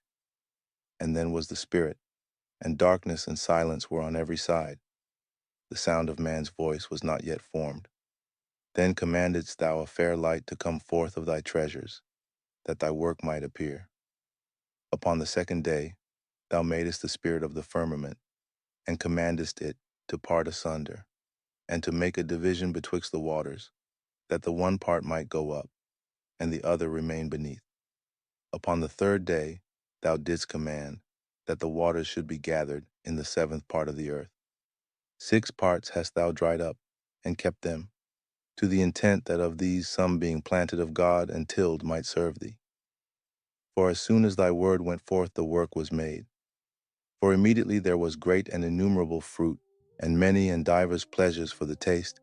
And then was the Spirit, and darkness and silence were on every side. The sound of man's voice was not yet formed. Then commandedst thou a fair light to come forth of thy treasures, that thy work might appear. Upon the 2nd day thou madest the spirit of the firmament, and commandest it to part asunder, and to make a division betwixt the waters, that the one part might go up, and the other remain beneath. Upon the 3rd day thou didst command that the waters should be gathered in the 7th part of the earth. 6 parts hast thou dried up, and kept them, to the intent that of these some being planted of God and tilled might serve thee. For as soon as thy word went forth the work was made. For immediately there was great and innumerable fruit, and many and divers pleasures for the taste,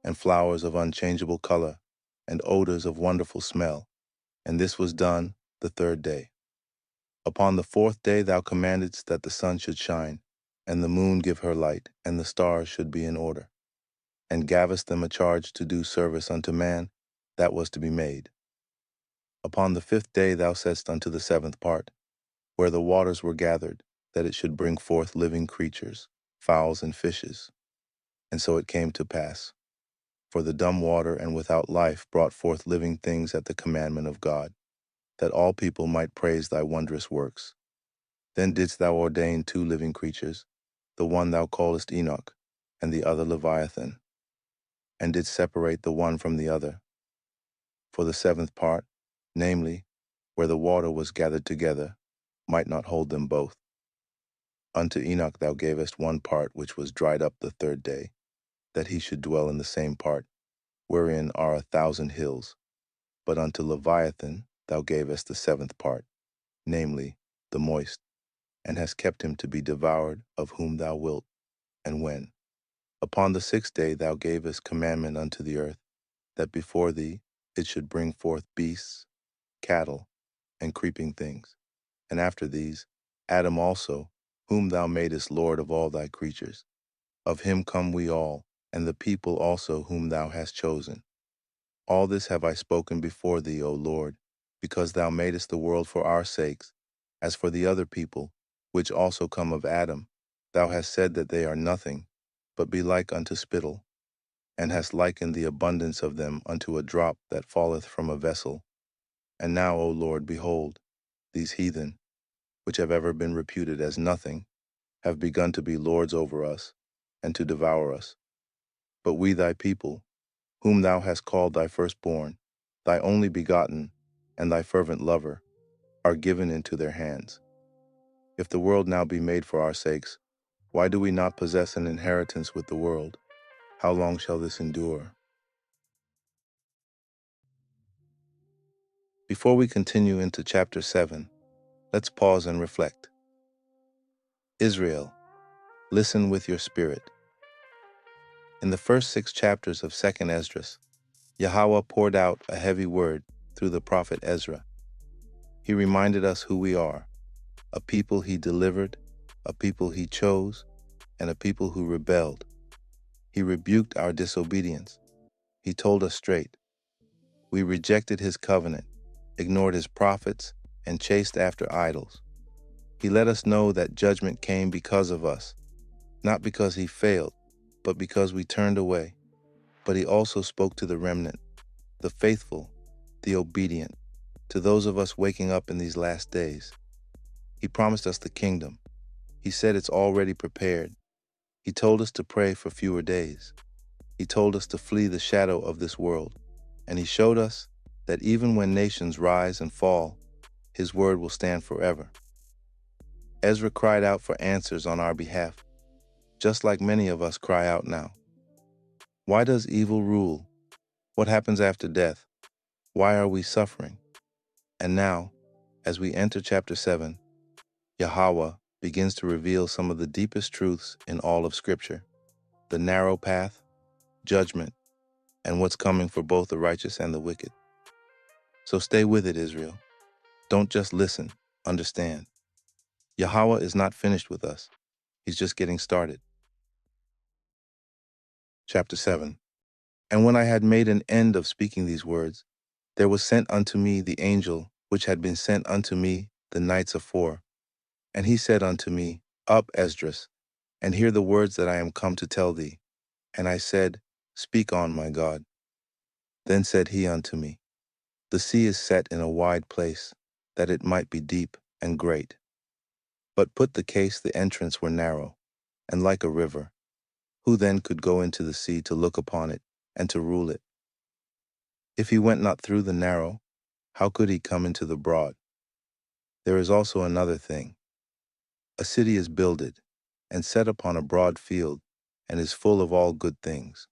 and flowers of unchangeable color, and odors of wonderful smell. And this was done the 3rd day. Upon the 4th day thou commandedst that the sun should shine, and the moon give her light, and the stars should be in order, and gavest them a charge to do service unto man that was to be made. Upon the 5th day thou saidst unto the 7th part, where the waters were gathered, that it should bring forth living creatures, fowls and fishes. And so it came to pass. For the dumb water and without life brought forth living things at the commandment of God, that all people might praise thy wondrous works. Then didst thou ordain 2 living creatures, the one thou callest Enoch, and the other Leviathan, and didst separate the one from the other. For the 7th part, namely, where the water was gathered together, might not hold them both. Unto Enoch thou gavest 1 part which was dried up the 3rd day, that he should dwell in the same part, wherein are 1,000 hills. But unto Leviathan thou gavest the 7th part, namely, the moist, and hast kept him to be devoured of whom thou wilt, and when. Upon the 6th day thou gavest commandment unto the earth, that before thee it should bring forth beasts, cattle, and creeping things. And after these, Adam also, whom thou madest Lord of all thy creatures. Of him come we all, and the people also whom thou hast chosen. All this have I spoken before thee, O Lord, because thou madest the world for our sakes. As for the other people, which also come of Adam, thou hast said that they are nothing, but be like unto spittle, and hast likened the abundance of them unto a drop that falleth from a vessel. And now, O Lord, behold, these heathen, which have ever been reputed as nothing, have begun to be lords over us, and to devour us. But we thy people, whom thou hast called thy firstborn, thy only begotten, and thy fervent lover, are given into their hands. If the world now be made for our sakes, why do we not possess an inheritance with the world? How long shall this endure? Before we continue into chapter 7, let's pause and reflect. Israel, listen with your spirit. In the first 6 chapters of 2nd Esdras, Yahawah poured out a heavy word through the prophet Ezra. He reminded us who we are, a people he delivered, a people he chose, and a people who rebelled. He rebuked our disobedience. He told us straight. We rejected his covenant, ignored his prophets, and chased after idols. He let us know that judgment came because of us, not because he failed, but because we turned away. But he also spoke to the remnant, the faithful, the obedient, to those of us waking up in these last days. He promised us the kingdom. He said it's already prepared. He told us to pray for fewer days. He told us to flee the shadow of this world. And he showed us that even when nations rise and fall, his word will stand forever. Ezra cried out for answers on our behalf, just like many of us cry out now. Why does evil rule? What happens after death? Why are we suffering? And now, as we enter chapter 7, Yahawah begins to reveal some of the deepest truths in all of Scripture: the narrow path, judgment, and what's coming for both the righteous and the wicked. So stay with it, Israel. Don't just listen, understand. Yahawah is not finished with us. He's just getting started. Chapter 7. And when I had made an end of speaking these words, there was sent unto me the angel which had been sent unto me the nights afore. And he said unto me, Up, Esdras, and hear the words that I am come to tell thee. And I said, Speak on, my God. Then said he unto me, The sea is set in a wide place, that it might be deep and great. But put the case the entrance were narrow, and like a river. Who then could go into the sea to look upon it, and to rule it? If he went not through the narrow, how could he come into the broad? There is also another thing. A city is builded, and set upon a broad field, and is full of all good things.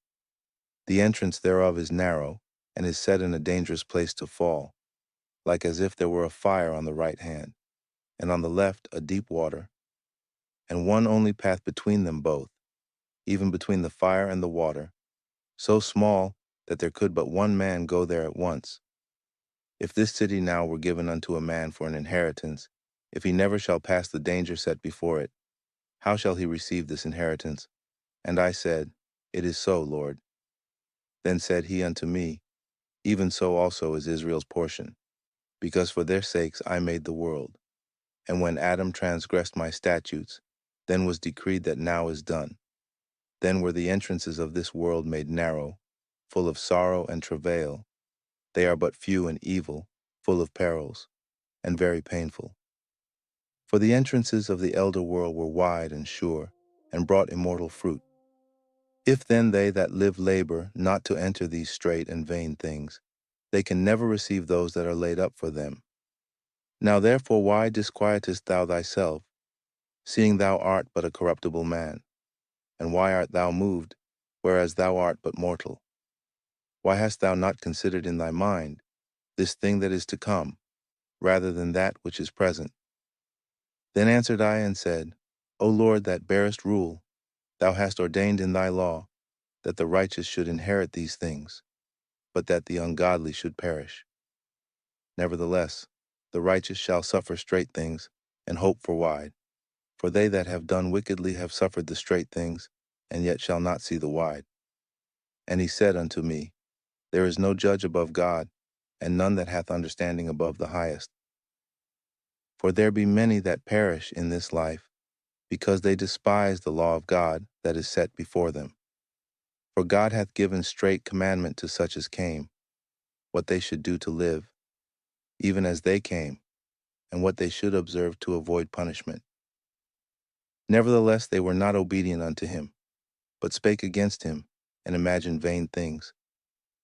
The entrance thereof is narrow, and is set in a dangerous place to fall, like as if there were a fire on the right hand, and on the left a deep water, and one only path between them both, even between the fire and the water, so small that there could but one man go there at once. If this city now were given unto a man for an inheritance, if he never shall pass the danger set before it, how shall he receive this inheritance? And I said, It is so, Lord. Then said he unto me, Even so also is Israel's portion, because for their sakes I made the world. And when Adam transgressed my statutes, then was decreed that now is done. Then were the entrances of this world made narrow, full of sorrow and travail. They are but few and evil, full of perils, and very painful. For the entrances of the elder world were wide and sure, and brought immortal fruit. If then they that live labor not to enter these straight and vain things, they can never receive those that are laid up for them. Now therefore why disquietest thou thyself, seeing thou art but a corruptible man? And why art thou moved, whereas thou art but mortal? Why hast thou not considered in thy mind this thing that is to come, rather than that which is present? Then answered I and said, O Lord, that bearest rule, thou hast ordained in thy law that the righteous should inherit these things, but that the ungodly should perish. Nevertheless, the righteous shall suffer straight things, and hope for wide. For they that have done wickedly have suffered the straight things, and yet shall not see the wide. And he said unto me, There is no judge above God, and none that hath understanding above the highest. For there be many that perish in this life, because they despise the law of God that is set before them. For God hath given straight commandment to such as came, what they should do to live, even as they came, and what they should observe to avoid punishment. Nevertheless they were not obedient unto him, but spake against him, and imagined vain things,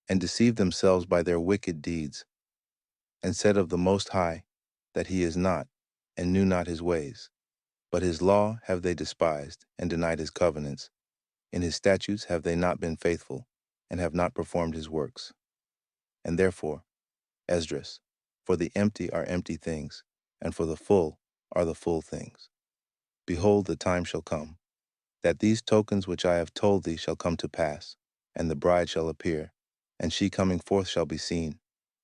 and deceived themselves by their wicked deeds, and said of the Most High that he is not, and knew not his ways. But his law have they despised, and denied his covenants. In his statutes have they not been faithful, and have not performed his works. And therefore, Esdras, for the empty are empty things, and for the full are the full things. Behold, the time shall come, that these tokens which I have told thee shall come to pass, and the bride shall appear, and she coming forth shall be seen,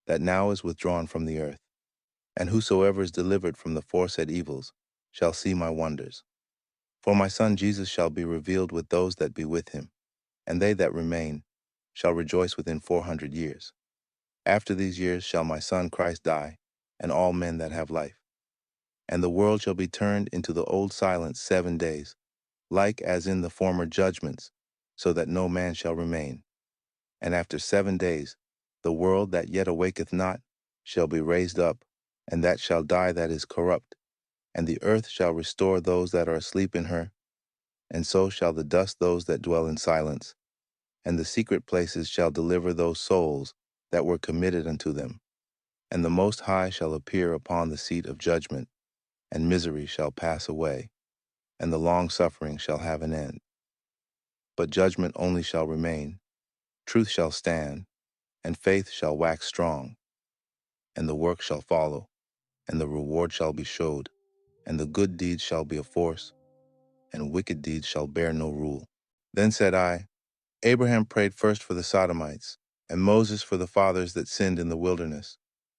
that now is withdrawn from the earth. And whosoever is delivered from the foresaid evils shall see my wonders. For my son Jesus shall be revealed with those that be with him, and they that remain shall rejoice within 400 years. After these years shall my son Christ die, and all men that have life. And the world shall be turned into the old silence 7 days, like as in the former judgments, so that no man shall remain. And after 7 days, the world that yet awaketh not shall be raised up, and that shall die that is corrupt, and the earth shall restore those that are asleep in her, and so shall the dust those that dwell in silence, and the secret places shall deliver those souls that were committed unto them. And the Most High shall appear upon the seat of judgment, and misery shall pass away, and the long suffering shall have an end. But judgment only shall remain, truth shall stand, and faith shall wax strong, and the work shall follow, and the reward shall be showed, and the good deeds shall be a force, and wicked deeds shall bear no rule. Then said I, Abraham prayed first for the Sodomites, and Moses for the fathers that sinned in the wilderness,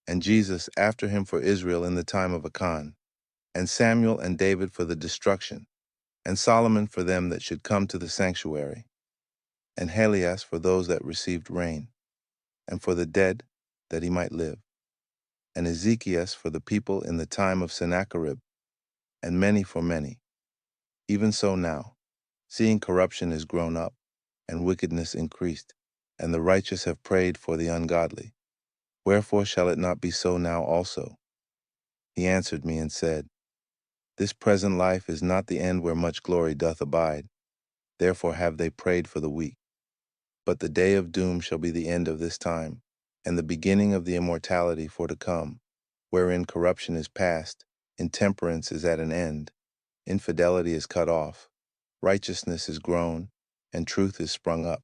and Jesus after him for Israel in the time of Achan, and Samuel and David for the destruction, and Solomon for them that should come to the sanctuary, and Helias for those that received rain, and for the dead that he might live, and Ezekias for the people in the time of Sennacherib, and many for many. Even so now, seeing corruption is grown up, and wickedness increased, and the righteous have prayed for the ungodly. Wherefore shall it not be so now also? He answered me and said, This present life is not the end where much glory doth abide. Therefore have they prayed for the weak. But the day of doom shall be the end of this time, and the beginning of the immortality for to come, wherein corruption is past, intemperance is at an end, infidelity is cut off, righteousness is grown, and truth is sprung up.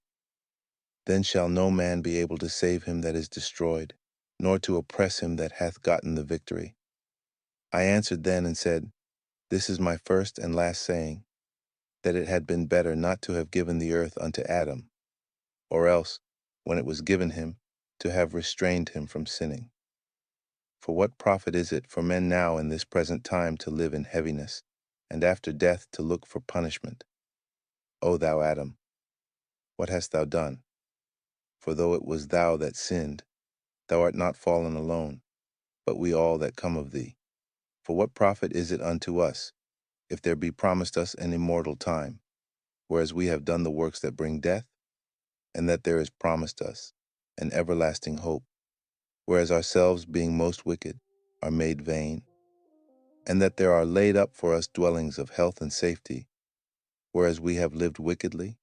Then shall no man be able to save him that is destroyed, nor to oppress him that hath gotten the victory. I answered then and said, This is my first and last saying, that it had been better not to have given the earth unto Adam, or else, when it was given him, to have restrained him from sinning. For what profit is it for men now in this present time to live in heaviness, and after death to look for punishment? O thou Adam, what hast thou done? For though it was thou that sinned, thou art not fallen alone, but we all that come of thee. For what profit is it unto us, if there be promised us an immortal time, whereas we have done the works that bring death, and that there is promised us an everlasting hope, whereas ourselves, being most wicked, are made vain, and that there are laid up for us dwellings of health and safety, whereas we have lived wickedly,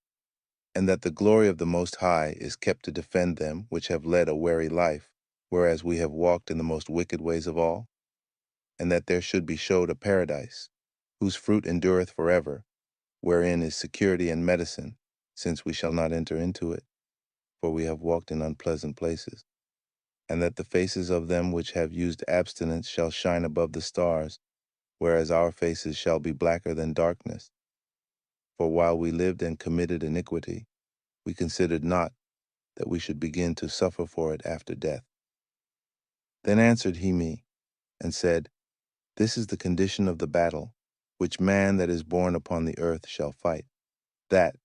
and that the glory of the Most High is kept to defend them which have led a wary life, whereas we have walked in the most wicked ways of all, and that there should be showed a paradise, whose fruit endureth forever, wherein is security and medicine, since we shall not enter into it, for we have walked in unpleasant places, and that the faces of them which have used abstinence shall shine above the stars, whereas our faces shall be blacker than darkness. For while we lived and committed iniquity, we considered not that we should begin to suffer for it after death. Then answered he me, and said, This is the condition of the battle, which man that is born upon the earth shall fight, that,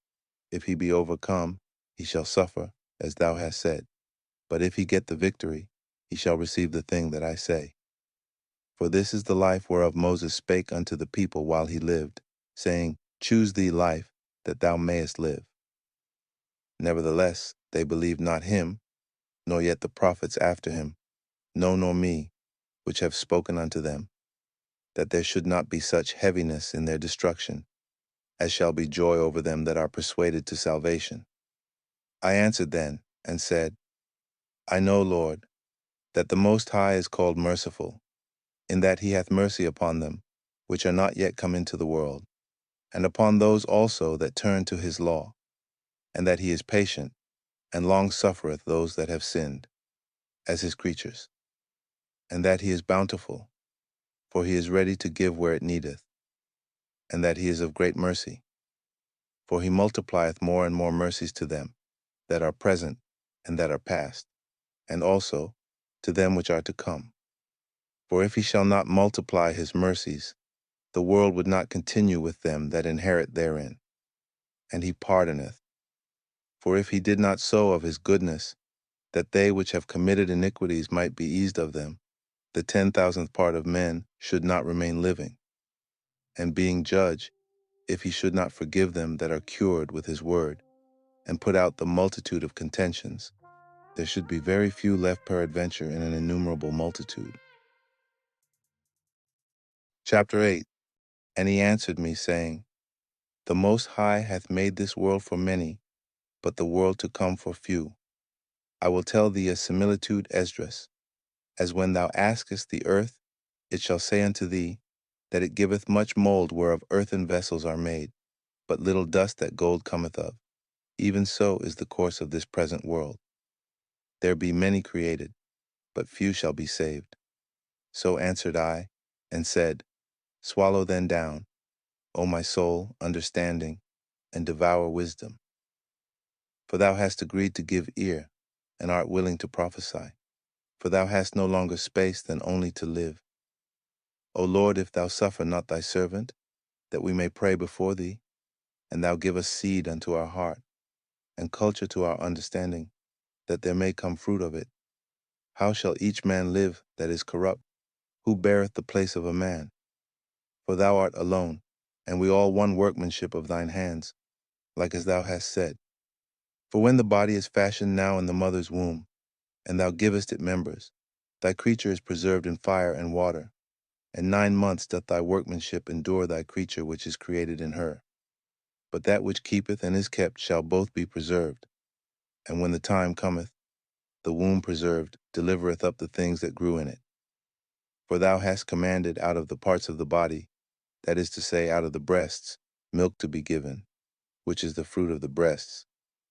if he be overcome, he shall suffer, as thou hast said. But if he get the victory, he shall receive the thing that I say. For this is the life whereof Moses spake unto the people while he lived, saying, Choose thee life, that thou mayest live. Nevertheless, they believed not him, nor yet the prophets after him, no, nor me, which have spoken unto them, that there should not be such heaviness in their destruction, as shall be joy over them that are persuaded to salvation. I answered then, and said, I know, Lord, that the Most High is called merciful, in that he hath mercy upon them, which are not yet come into the world, and upon those also that turn to his law, and that he is patient, and long suffereth those that have sinned, as his creatures, and that he is bountiful, for he is ready to give where it needeth, and that he is of great mercy, for he multiplieth more and more mercies to them that are present and that are past, and also to them which are to come. For if he shall not multiply his mercies, the world would not continue with them that inherit therein. And he pardoneth. For if he did not sow of his goodness, that they which have committed iniquities might be eased of them, the 10,000th part of men should not remain living. And being judge, if he should not forgive them that are cured with his word, and put out the multitude of contentions, there should be very few left peradventure in an innumerable multitude. Chapter 8. And he answered me, saying, The Most High hath made this world for many, but the world to come for few. I will tell thee a similitude, Esdras. As when thou askest the earth, it shall say unto thee, that it giveth much mold whereof earthen vessels are made, but little dust that gold cometh of. Even so is the course of this present world. There be many created, but few shall be saved. So answered I, and said, Swallow then down, O my soul, understanding, and devour wisdom. For thou hast agreed to give ear, and art willing to prophesy. For thou hast no longer space than only to live. O Lord, if thou suffer not thy servant, that we may pray before thee, and thou give us seed unto our heart, and culture to our understanding, that there may come fruit of it, how shall each man live that is corrupt? Who beareth the place of a man? For thou art alone, and we all one workmanship of thine hands, like as thou hast said. For when the body is fashioned now in the mother's womb, and thou givest it members, thy creature is preserved in fire and water, and 9 months doth thy workmanship endure thy creature which is created in her. But that which keepeth and is kept shall both be preserved. And when the time cometh, the womb preserved delivereth up the things that grew in it. For thou hast commanded out of the parts of the body, that is to say, out of the breasts, milk to be given, which is the fruit of the breasts,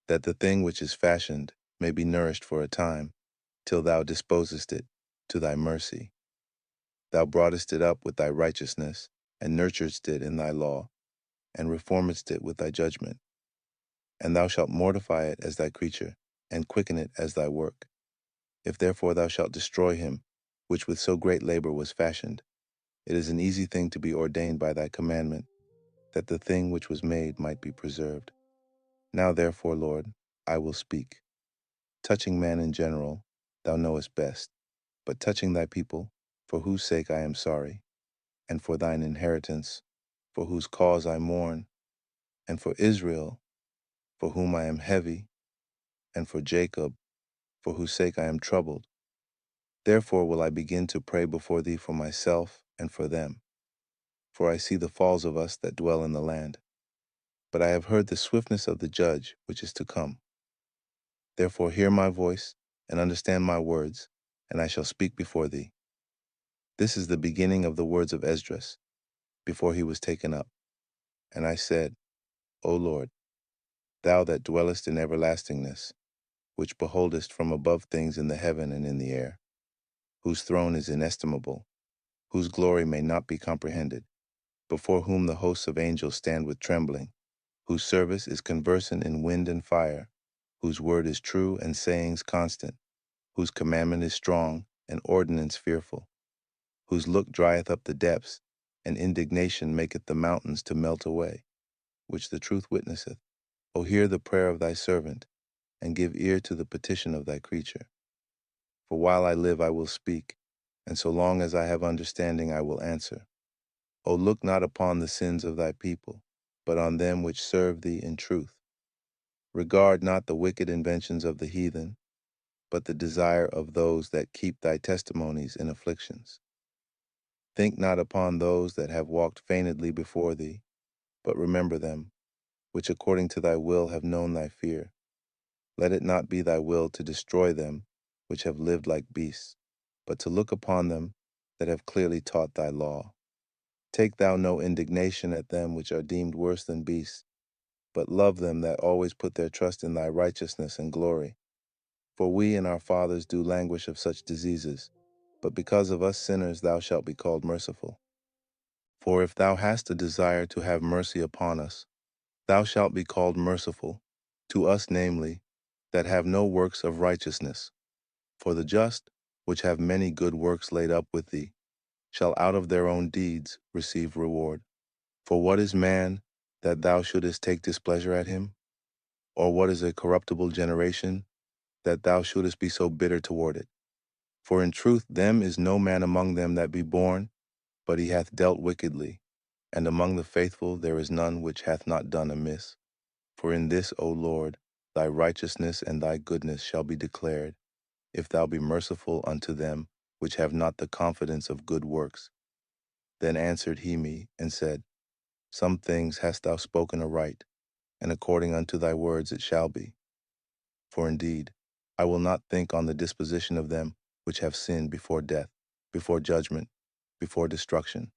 that the thing which is fashioned may be nourished for a time, till thou disposest it to thy mercy. Thou broughtest it up with thy righteousness, and nurturedst it in thy law, and reformedst it with thy judgment. And thou shalt mortify it as thy creature, and quicken it as thy work. If therefore thou shalt destroy him, which with so great labor was fashioned, it is an easy thing to be ordained by thy commandment, that the thing which was made might be preserved. Now therefore, Lord, I will speak. Touching man in general, thou knowest best, but touching thy people, for whose sake I am sorry, and for thine inheritance, for whose cause I mourn, and for Israel, for whom I am heavy, and for Jacob, for whose sake I am troubled. Therefore will I begin to pray before thee for myself and for them. For I see the falls of us that dwell in the land. But I have heard the swiftness of the judge which is to come. Therefore hear my voice, and understand my words, and I shall speak before thee. This is the beginning of the words of Esdras, before he was taken up. And I said, O Lord, thou that dwellest in everlastingness, which beholdest from above things in the heaven and in the air, whose throne is inestimable, whose glory may not be comprehended, before whom the hosts of angels stand with trembling, whose service is conversant in wind and fire, whose word is true and sayings constant, whose commandment is strong and ordinance fearful, whose look drieth up the depths, and indignation maketh the mountains to melt away, which the truth witnesseth. O hear the prayer of thy servant, and give ear to the petition of thy creature. For while I live I will speak, and so long as I have understanding I will answer. O look not upon the sins of thy people, but on them which serve thee in truth. Regard not the wicked inventions of the heathen, but the desire of those that keep thy testimonies in afflictions. Think not upon those that have walked feignedly before thee, but remember them, which according to thy will have known thy fear. Let it not be thy will to destroy them which have lived like beasts, but to look upon them that have clearly taught thy law. Take thou no indignation at them which are deemed worse than beasts, but love them that always put their trust in thy righteousness and glory. For we and our fathers do languish of such diseases, but because of us sinners thou shalt be called merciful. For if thou hast a desire to have mercy upon us, thou shalt be called merciful, to us namely, that have no works of righteousness. For the just, which have many good works laid up with thee, shall out of their own deeds receive reward. For what is man, that thou shouldest take displeasure at him? Or what is a corruptible generation, that thou shouldest be so bitter toward it? For in truth them is no man among them that be born, but he hath dealt wickedly, and among the faithful there is none which hath not done amiss. For in this, O Lord, thy righteousness and thy goodness shall be declared, if thou be merciful unto them which have not the confidence of good works. Then answered he me, and said, Some things hast thou spoken aright, and according unto thy words it shall be. For indeed, I will not think on the disposition of them which have sinned before death, before judgment, before destruction.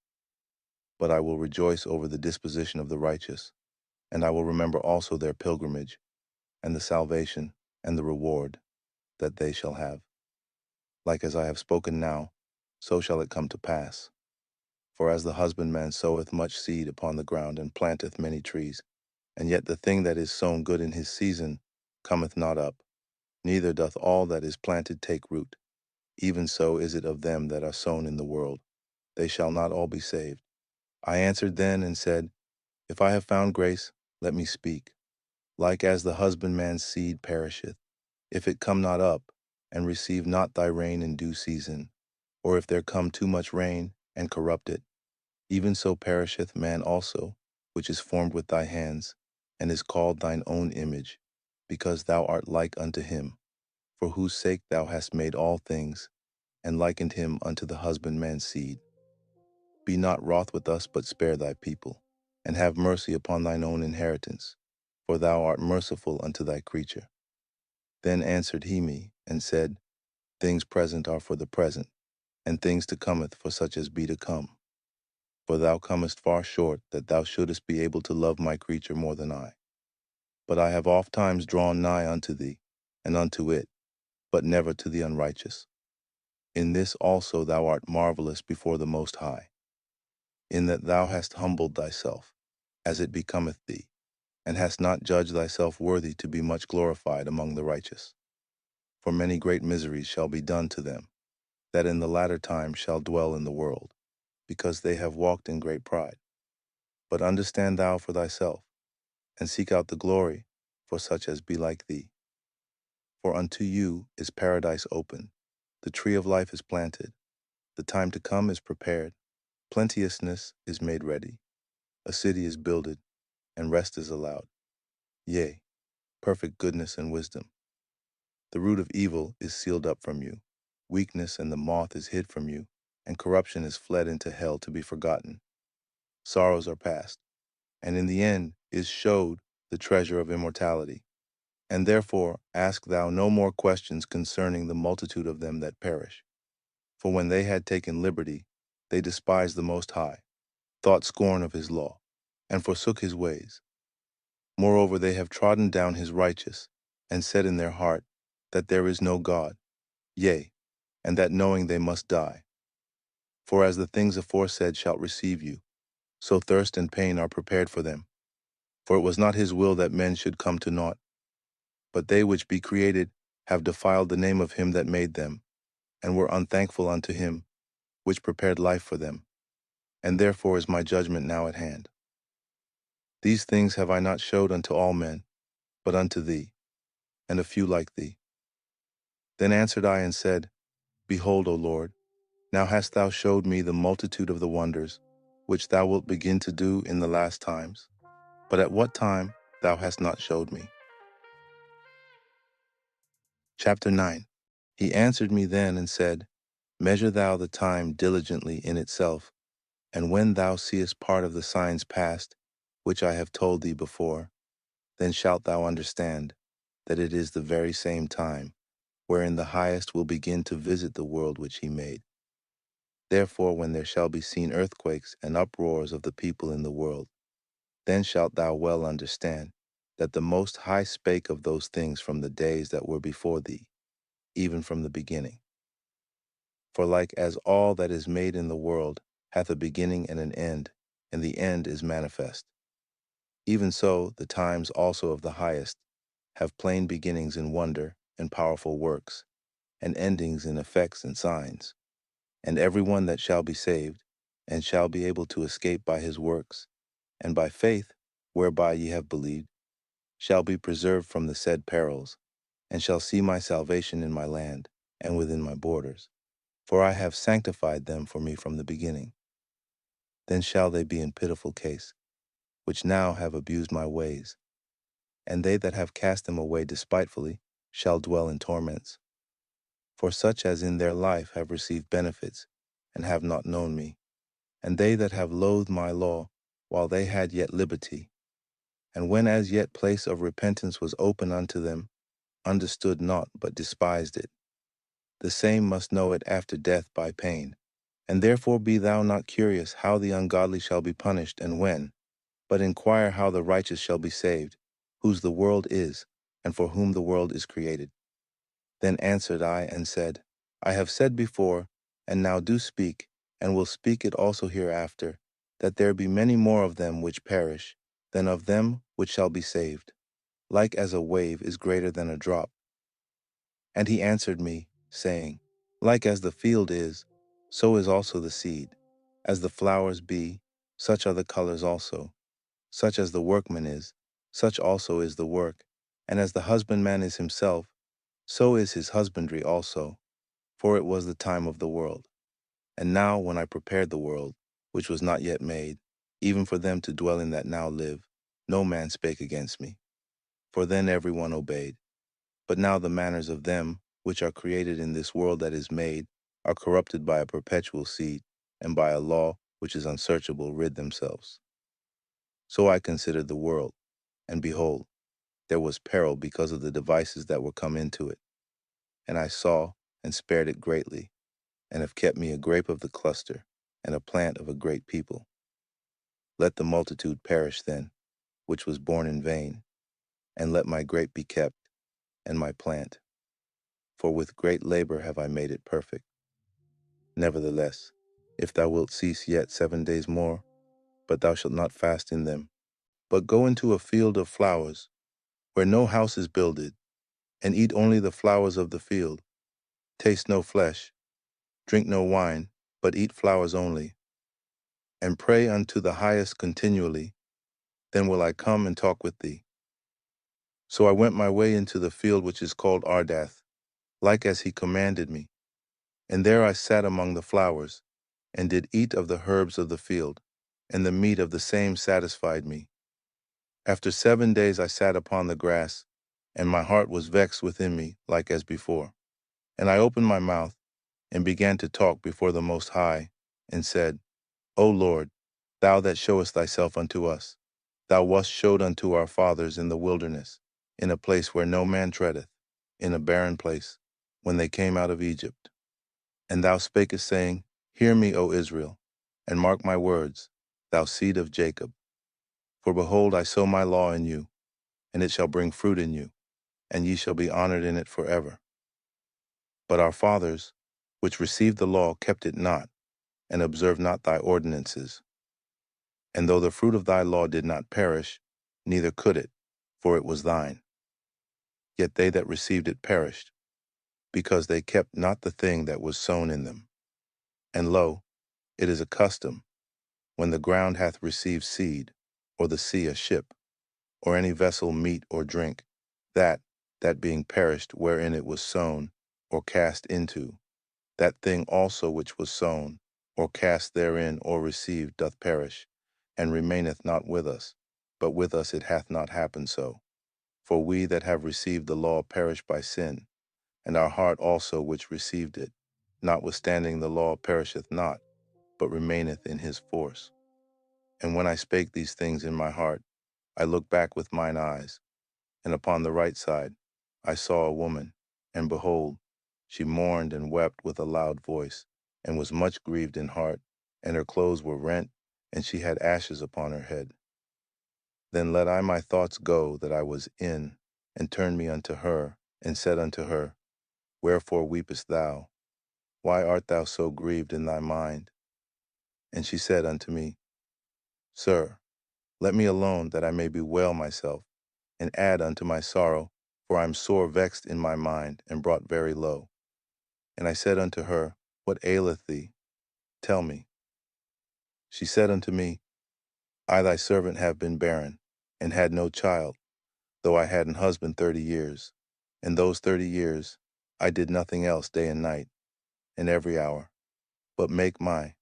But I will rejoice over the disposition of the righteous, and I will remember also their pilgrimage, and the salvation, and the reward that they shall have. Like as I have spoken now, so shall it come to pass. For as the husbandman soweth much seed upon the ground, and planteth many trees, and yet the thing that is sown good in his season cometh not up, neither doth all that is planted take root. Even so is it of them that are sown in the world. They shall not all be saved. I answered then and said, If I have found grace, let me speak. Like as the husbandman's seed perisheth, if it come not up, and receive not thy rain in due season, or if there come too much rain, and corrupt it, even so perisheth man also, which is formed with thy hands, and is called thine own image, because thou art like unto him, for whose sake thou hast made all things, and likened him unto the husbandman's seed. Be not wroth with us, but spare thy people, and have mercy upon thine own inheritance, for thou art merciful unto thy creature. Then answered he me, and said, Things present are for the present, and things to cometh for such as be to come. For thou comest far short, that thou shouldest be able to love my creature more than I. But I have oft times drawn nigh unto thee, and unto it, but never to the unrighteous. In this also thou art marvelous before the Most High, in that thou hast humbled thyself, as it becometh thee, and hast not judged thyself worthy to be much glorified among the righteous. For many great miseries shall be done to them, that in the latter time shall dwell in the world, because they have walked in great pride. But understand thou for thyself, and seek out the glory for such as be like thee. For unto you is paradise open, the tree of life is planted, the time to come is prepared, plenteousness is made ready, a city is builded, and rest is allowed. Yea, perfect goodness and wisdom. The root of evil is sealed up from you, weakness and the moth is hid from you, and corruption is fled into hell to be forgotten. Sorrows are past, and in the end is showed the treasure of immortality. And therefore ask thou no more questions concerning the multitude of them that perish. For when they had taken liberty, they despised the Most High, thought scorn of his law, and forsook his ways. Moreover, they have trodden down his righteous, and said in their heart that there is no God, yea, and that knowing they must die. For as the things aforesaid shall receive you, so thirst and pain are prepared for them. For it was not his will that men should come to naught, but they which be created have defiled the name of him that made them, and were unthankful unto him, which prepared life for them. And therefore is my judgment now at hand. These things have I not showed unto all men, but unto thee, and a few like thee. Then answered I and said, Behold, O Lord, now hast thou showed me the multitude of the wonders, which thou wilt begin to do in the last times. But at what time thou hast not showed me. Chapter 9. He answered me then and said, Measure thou the time diligently in itself, and when thou seest part of the signs past, which I have told thee before, then shalt thou understand that it is the very same time, wherein the Highest will begin to visit the world which he made. Therefore, when there shall be seen earthquakes and uproars of the people in the world, then shalt thou well understand that the Most High spake of those things from the days that were before thee, even from the beginning. For like as all that is made in the world hath a beginning and an end, and the end is manifest, even so the times also of the Highest have plain beginnings in wonder and powerful works, and endings in effects and signs. And every one that shall be saved, and shall be able to escape by his works, and by faith, whereby ye have believed, shall be preserved from the said perils, and shall see my salvation in my land, and within my borders. For I have sanctified them for me from the beginning. Then shall they be in pitiful case, which now have abused my ways, and they that have cast them away despitefully shall dwell in torments. For such as in their life have received benefits, and have not known me, and they that have loathed my law, while they had yet liberty, and when as yet place of repentance was open unto them, understood not, but despised it. The same must know it after death by pain. And therefore be thou not curious how the ungodly shall be punished, and when, but inquire how the righteous shall be saved, whose the world is, and for whom the world is created. Then answered I and said, I have said before, and now do speak, and will speak it also hereafter, that there be many more of them which perish, than of them which shall be saved. Like as a wave is greater than a drop. And he answered me, saying, Like as the field is, so is also the seed. As the flowers be, such are the colors also. Such as the workman is, such also is the work. And as the husbandman is himself, so is his husbandry also. For it was the time of the world. And now when I prepared the world, which was not yet made, even for them to dwell in that now live, no man spake against me. For then every one obeyed. But now the manners of them which are created in this world that is made are corrupted by a perpetual seed, and by a law which is unsearchable rid themselves. So I considered the world, and behold, there was peril because of the devices that were come into it. And I saw and spared it greatly, and have kept me a grape of the cluster, and a plant of a great people. Let the multitude perish then, which was born in vain, and let my grape be kept, and my plant. For with great labor have I made it perfect. Nevertheless, if thou wilt cease yet 7 days more, but thou shalt not fast in them, but go into a field of flowers, where no house is builded, and eat only the flowers of the field. Taste no flesh, drink no wine, but eat flowers only, and pray unto the highest continually, then will I come and talk with thee. So I went my way into the field which is called Ardath, like as he commanded me. And there I sat among the flowers, and did eat of the herbs of the field, and the meat of the same satisfied me. After 7 days I sat upon the grass, and my heart was vexed within me, like as before. And I opened my mouth, and began to talk before the Most High, and said, O Lord, thou that showest thyself unto us, thou wast showed unto our fathers in the wilderness, in a place where no man treadeth, in a barren place, when they came out of Egypt. And thou spakest, saying, Hear me, O Israel, and mark my words, thou seed of Jacob. For behold, I sow my law in you, and it shall bring fruit in you, and ye shall be honored in it forever. But our fathers, which received the law, kept it not, and observed not thy ordinances. And though the fruit of thy law did not perish, neither could it, for it was thine. Yet they that received it perished, because they kept not the thing that was sown in them. And lo, it is a custom, when the ground hath received seed, or the sea a ship, or any vessel meat or drink, that being perished wherein it was sown, or cast into, that thing also which was sown, or cast therein, or received, doth perish, and remaineth not with us, but with us it hath not happened so. For we that have received the law perish by sin, and our heart also which received it, notwithstanding the law perisheth not, but remaineth in his force. And when I spake these things in my heart, I looked back with mine eyes, and upon the right side I saw a woman, and behold, she mourned and wept with a loud voice, and was much grieved in heart, and her clothes were rent, and she had ashes upon her head. Then let I my thoughts go that I was in, and turned me unto her, and said unto her, Wherefore weepest thou? Why art thou so grieved in thy mind? And she said unto me, Sir, let me alone that I may bewail myself, and add unto my sorrow, for I am sore vexed in my mind, and brought very low. And I said unto her, What aileth thee? Tell me. She said unto me, I thy servant have been barren, and had no child, though I had an husband 30 years. And those 30 years I did nothing else day and night, and every hour, but make my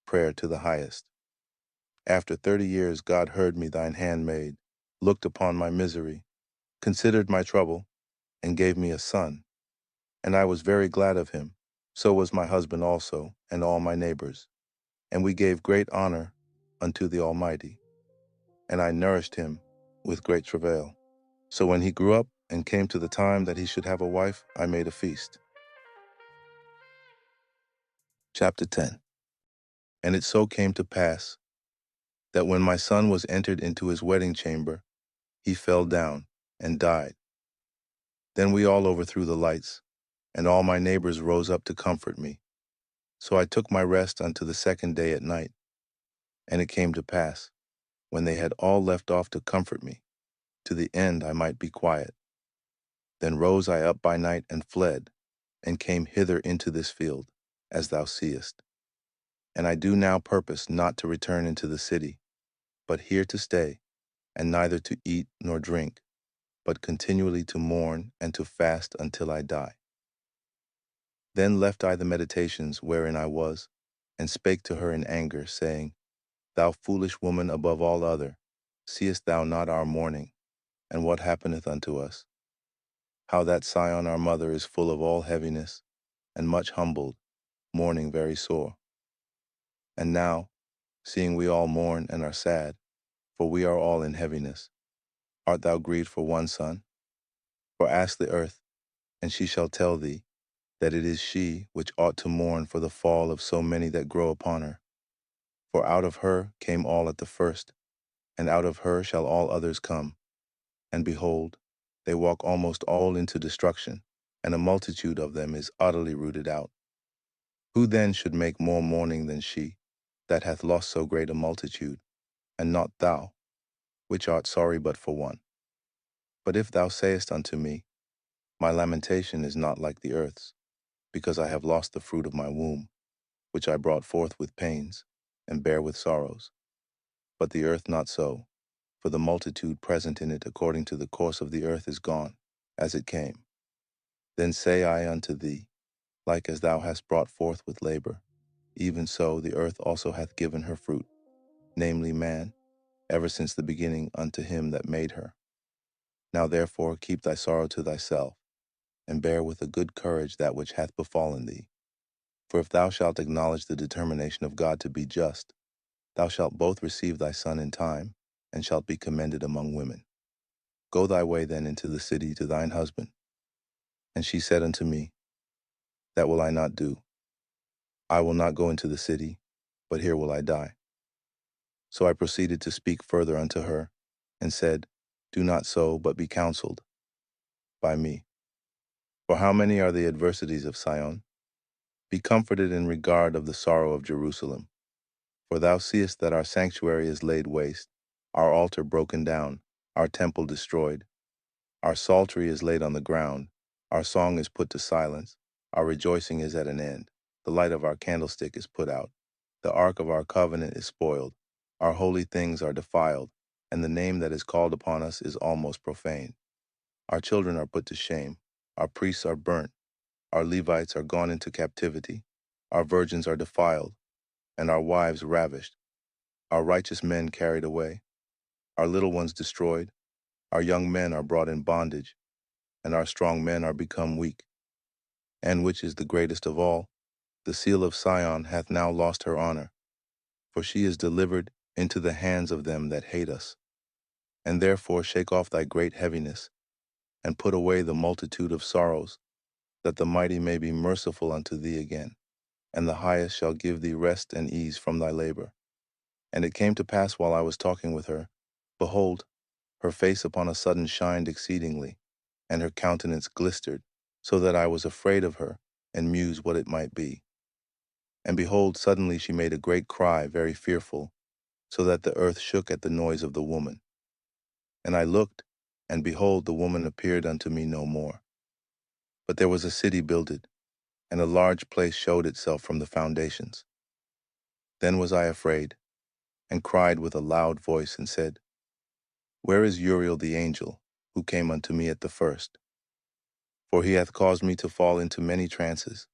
prayer to the highest. After 30 years God heard me thine handmaid, looked upon my misery, considered my trouble, and gave me a son. And I was very glad of him. So was my husband also, and all my neighbors. And we gave great honor unto the Almighty. And I nourished him with great travail. So when he grew up and came to the time that he should have a wife, I made a feast. Chapter 10. And it so came to pass that when my son was entered into his wedding chamber, he fell down and died. Then we all overthrew the lights, and all my neighbors rose up to comfort me. So I took my rest unto the second day at night. And it came to pass, when they had all left off to comfort me, to the end I might be quiet. Then rose I up by night and fled, and came hither into this field, as thou seest. And I do now purpose not to return into the city, but here to stay, and neither to eat nor drink, but continually to mourn and to fast until I die. Then left I the meditations wherein I was, and spake to her in anger, saying, Thou foolish woman above all other, seest thou not our mourning, and what happeneth unto us? How that Sion our mother is full of all heaviness, and much humbled, mourning very sore. And now, seeing we all mourn and are sad, for we are all in heaviness, art thou grieved for one son? For ask the earth, and she shall tell thee, that it is she which ought to mourn for the fall of so many that grow upon her. For out of her came all at the first, and out of her shall all others come. And behold, they walk almost all into destruction, and a multitude of them is utterly rooted out. Who then should make more mourning than she, that hath lost so great a multitude, and not thou, which art sorry but for one? But if thou sayest unto me, My lamentation is not like the earth's, because I have lost the fruit of my womb, which I brought forth with pains, and bear with sorrows. But the earth not so, for the multitude present in it according to the course of the earth is gone, as it came. Then say I unto thee, like as thou hast brought forth with labor, even so the earth also hath given her fruit, namely man, ever since the beginning unto him that made her. Now therefore keep thy sorrow to thyself, and bear with a good courage that which hath befallen thee. For if thou shalt acknowledge the determination of God to be just, thou shalt both receive thy son in time, and shalt be commended among women. Go thy way then into the city to thine husband. And she said unto me, That will I not do. I will not go into the city, but here will I die. So I proceeded to speak further unto her, and said, Do not so, but be counseled by me. For how many are the adversities of Sion? Be comforted in regard of the sorrow of Jerusalem. For thou seest that our sanctuary is laid waste, our altar broken down, our temple destroyed. Our psaltery is laid on the ground, our song is put to silence, our rejoicing is at an end. The light of our candlestick is put out. The ark of our covenant is spoiled. Our holy things are defiled, and the name that is called upon us is almost profane. Our children are put to shame. Our priests are burnt. Our Levites are gone into captivity. Our virgins are defiled, and our wives ravished. Our righteous men carried away. Our little ones destroyed. Our young men are brought in bondage, and our strong men are become weak. And which is the greatest of all, the seal of Sion hath now lost her honor, for she is delivered into the hands of them that hate us. And therefore shake off thy great heaviness, and put away the multitude of sorrows, that the mighty may be merciful unto thee again, and the highest shall give thee rest and ease from thy labor. And it came to pass while I was talking with her, behold, her face upon a sudden shined exceedingly, and her countenance glistered, so that I was afraid of her, and mused what it might be. And behold, suddenly she made a great cry, very fearful, so that the earth shook at the noise of the woman. And I looked, And behold, the woman appeared unto me no more. But there was a city builded, and a large place showed itself from the foundations. Then was I afraid, and cried with a loud voice, and said, Where is Uriel the angel, who came unto me at the first? For he hath caused me to fall into many trances,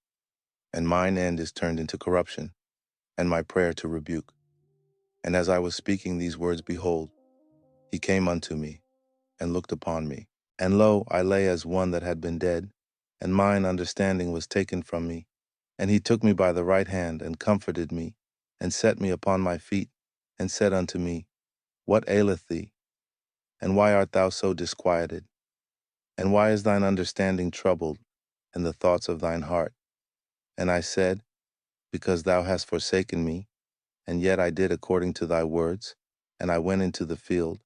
and mine end is turned into corruption, and my prayer to rebuke. And as I was speaking these words, behold, he came unto me, and looked upon me. And lo, I lay as one that had been dead, and mine understanding was taken from me. And he took me by the right hand, and comforted me, and set me upon my feet, and said unto me, What aileth thee? And why art thou so disquieted? And why is thine understanding troubled, and the thoughts of thine heart? And I said, Because thou hast forsaken me, and yet I did according to thy words, and I went into the field,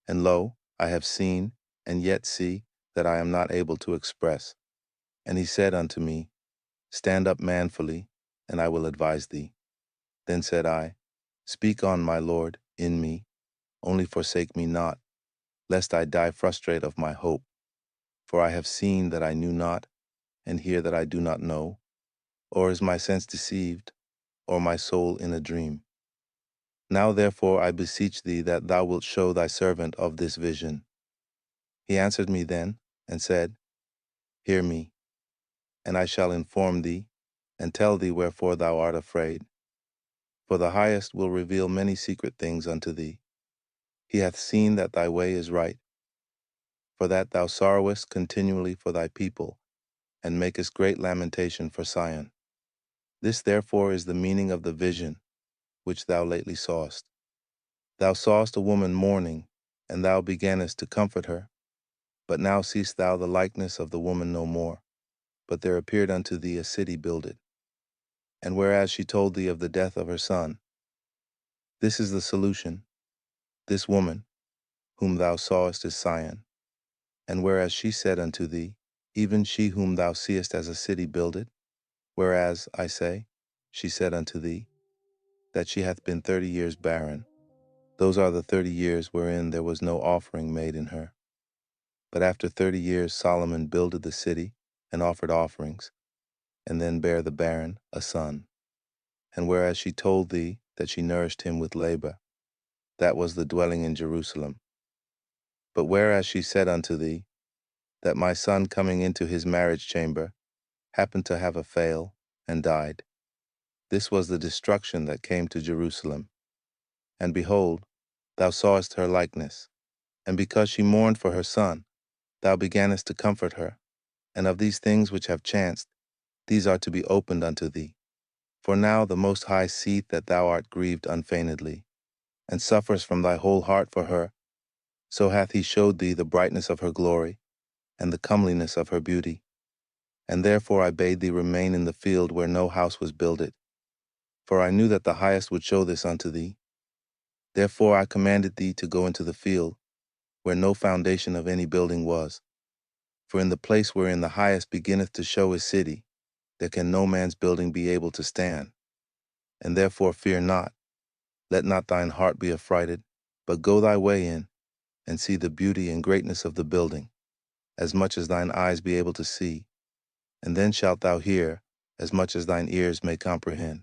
and lo, I have seen, and yet see, that I am not able to express. And he said unto me, Stand up manfully, and I will advise thee. Then said I, Speak on, my Lord, in me, only forsake me not, lest I die frustrate of my hope. For I have seen that I knew not, and hear that I do not know. Or is my sense deceived, or my soul in a dream? Now therefore I beseech thee that thou wilt show thy servant of this vision. He answered me then, and said, Hear me, and I shall inform thee, and tell thee wherefore thou art afraid. For the Highest will reveal many secret things unto thee. He hath seen that thy way is right, for that thou sorrowest continually for thy people, and makest great lamentation for Sion. This therefore is the meaning of the vision which thou lately sawest. Thou sawest a woman mourning, and thou beganest to comfort her. But now seest thou the likeness of the woman no more, but there appeared unto thee a city builded. And whereas she told thee of the death of her son, this is the solution. This woman, whom thou sawest, is Sion. And whereas she said unto thee, even she whom thou seest as a city builded, whereas, I say, she said unto thee, that she hath been 30 years barren. Those are the 30 years wherein there was no offering made in her. But after 30 years Solomon builded the city, and offered offerings, and then bare the barren a son. And whereas she told thee that she nourished him with labor, that was the dwelling in Jerusalem. But whereas she said unto thee, that my son coming into his marriage chamber happened to have a fail, and died, this was the destruction that came to Jerusalem. And behold, thou sawest her likeness, and because she mourned for her son, thou beganest to comfort her. And of these things which have chanced, these are to be opened unto thee. For now the Most High seeth that thou art grieved unfeignedly, and sufferest from thy whole heart for her. So hath he showed thee the brightness of her glory, and the comeliness of her beauty. And therefore I bade thee remain in the field where no house was builded. For I knew that the Highest would show this unto thee. Therefore I commanded thee to go into the field, where no foundation of any building was. For in the place wherein the Highest beginneth to show his city, there can no man's building be able to stand. And therefore fear not, let not thine heart be affrighted, but go thy way in, and see the beauty and greatness of the building, as much as thine eyes be able to see, and then shalt thou hear, as much as thine ears may comprehend.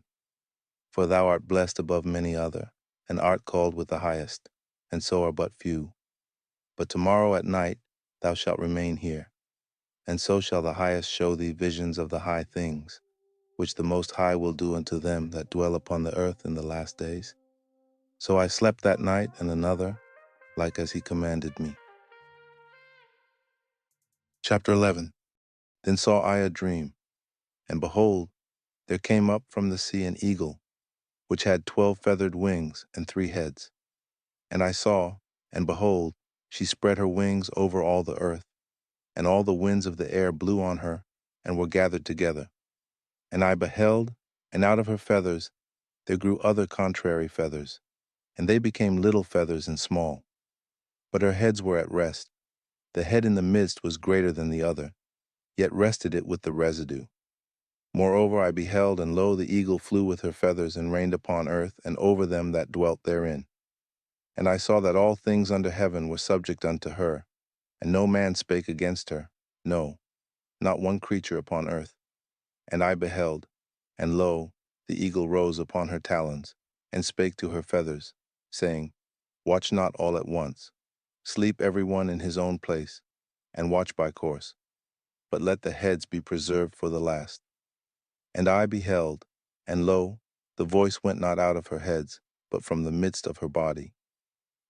For thou art blessed above many other, and art called with the Highest, and so are but few. But tomorrow at night thou shalt remain here, and so shall the Highest show thee visions of the high things, which the Most High will do unto them that dwell upon the earth in the last days. So I slept that night, and another, like as he commanded me. Chapter 11. Then saw I a dream, and behold, there came up from the sea an eagle, which had 12 feathered wings and 3 heads. And I saw, and behold, she spread her wings over all the earth, and all the winds of the air blew on her, and were gathered together. And I beheld, and out of her feathers there grew other contrary feathers, and they became little feathers and small. But her heads were at rest. The head in the midst was greater than the other, yet rested it with the residue. Moreover I beheld, and lo, the eagle flew with her feathers, and reigned upon earth, and over them that dwelt therein. And I saw that all things under heaven were subject unto her. and no man spake against her, no, not one creature upon earth. And I beheld, and lo, the eagle rose upon her talons, and spake to her feathers, saying, Watch not all at once, sleep every one in his own place, and watch by course, but let the heads be preserved for the last. And I beheld, and lo, the voice went not out of her heads, but from the midst of her body.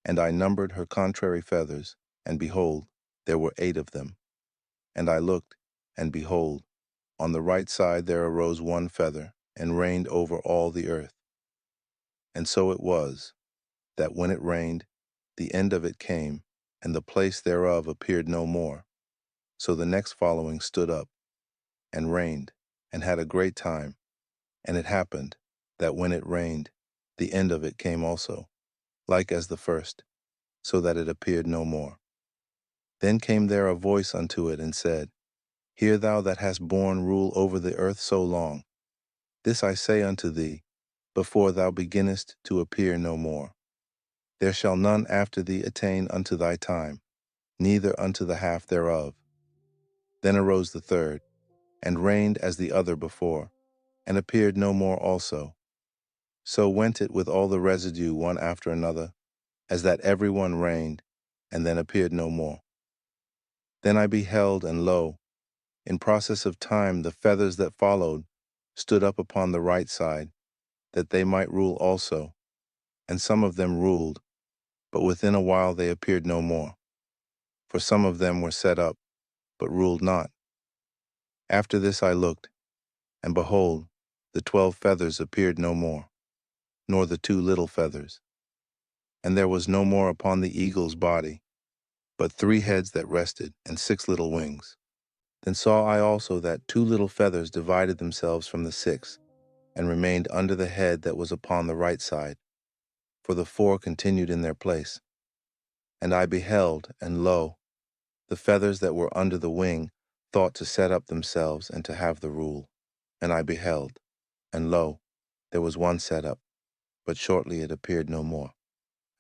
And I numbered her contrary feathers, and behold, there were 8 of them. And I looked, and behold, on the right side there arose one feather, and reigned over all the earth. And so it was, that when it rained, the end of it came, and the place thereof appeared no more. So the next following stood up, and reigned, and had a great time. And it happened, that when it rained, the end of it came also, like as the first, so that it appeared no more. Then came there a voice unto it, and said, Hear thou that hast borne rule over the earth so long. This I say unto thee, before thou beginnest to appear no more. There shall none after thee attain unto thy time, neither unto the half thereof. Then arose the third, and reigned as the other before, and appeared no more also. So went it with all the residue one after another, as that every one reigned, and then appeared no more. Then I beheld, and lo, in process of time the feathers that followed stood up upon the right side, that they might rule also, and some of them ruled, but within a while they appeared no more. For some of them were set up, but ruled not. After this I looked, and behold, the 12 feathers appeared no more, nor the 2 little feathers. And there was no more upon the eagle's body, but 3 heads that rested, and 6 little wings. Then saw I also that 2 little feathers divided themselves from the 6, and remained under the head that was upon the right side, for the 4 continued in their place. And I beheld, and lo, the feathers that were under the wing thought to set up themselves and to have the rule. And I beheld, and lo, there was one set up, but shortly it appeared no more.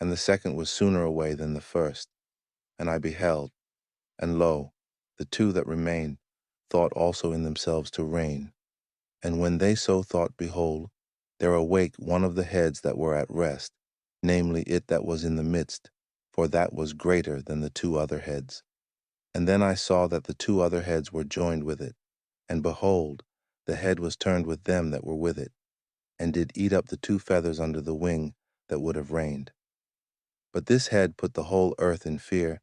And the second was sooner away than the first. And I beheld, and lo, the 2 that remained thought also in themselves to reign. And when they so thought, behold, there awake one of the heads that were at rest, namely it that was in the midst, for that was greater than the 2 other heads. And then I saw that the 2 other heads were joined with it, and behold, the head was turned with them that were with it, and did eat up the 2 feathers under the wing that would have reigned. But this head put the whole earth in fear,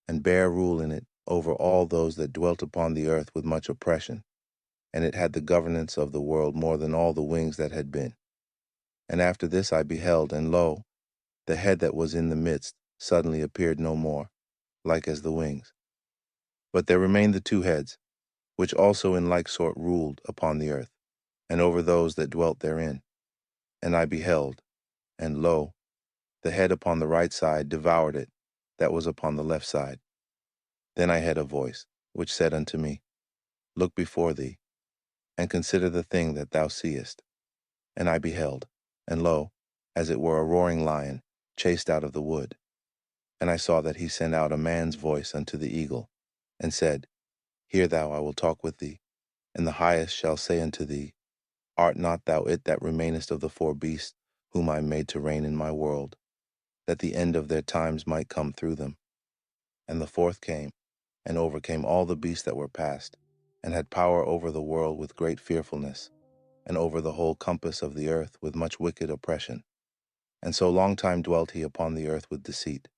and bare rule in it over all those that dwelt upon the earth with much oppression. And it had the governance of the world more than all the wings that had been. And after this I beheld, and lo, the head that was in the midst suddenly appeared no more, like as the wings. But there remained the 2 heads, which also in like sort ruled upon the earth, and over those that dwelt therein. And I beheld, and lo, the head upon the right side devoured it that was upon the left side. Then I heard a voice, which said unto me, Look before thee, and consider the thing that thou seest. And I beheld, and lo, as it were a roaring lion, chased out of the wood. And I saw that he sent out a man's voice unto the eagle, and said, Hear thou, I will talk with thee. And the highest shall say unto thee, Art not thou it that remainest of the 4 beasts, whom I made to reign in my world, that the end of their times might come through them? And the 4th came, and overcame all the beasts that were past, and had power over the world with great fearfulness, and over the whole compass of the earth with much wicked oppression. And so long time dwelt he upon the earth with deceit.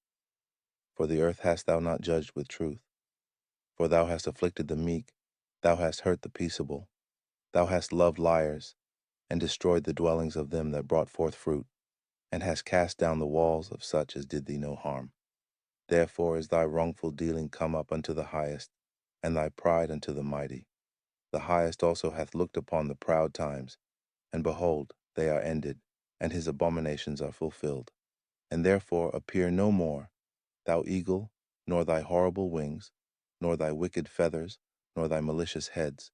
For the earth hast thou not judged with truth. For thou hast afflicted the meek, thou hast hurt the peaceable, thou hast loved liars, and destroyed the dwellings of them that brought forth fruit, and hast cast down the walls of such as did thee no harm. Therefore is thy wrongful dealing come up unto the highest, and thy pride unto the mighty. The highest also hath looked upon the proud times, and behold, they are ended, and his abominations are fulfilled. And therefore appear no more, thou eagle, nor thy horrible wings, nor thy wicked feathers, nor thy malicious heads,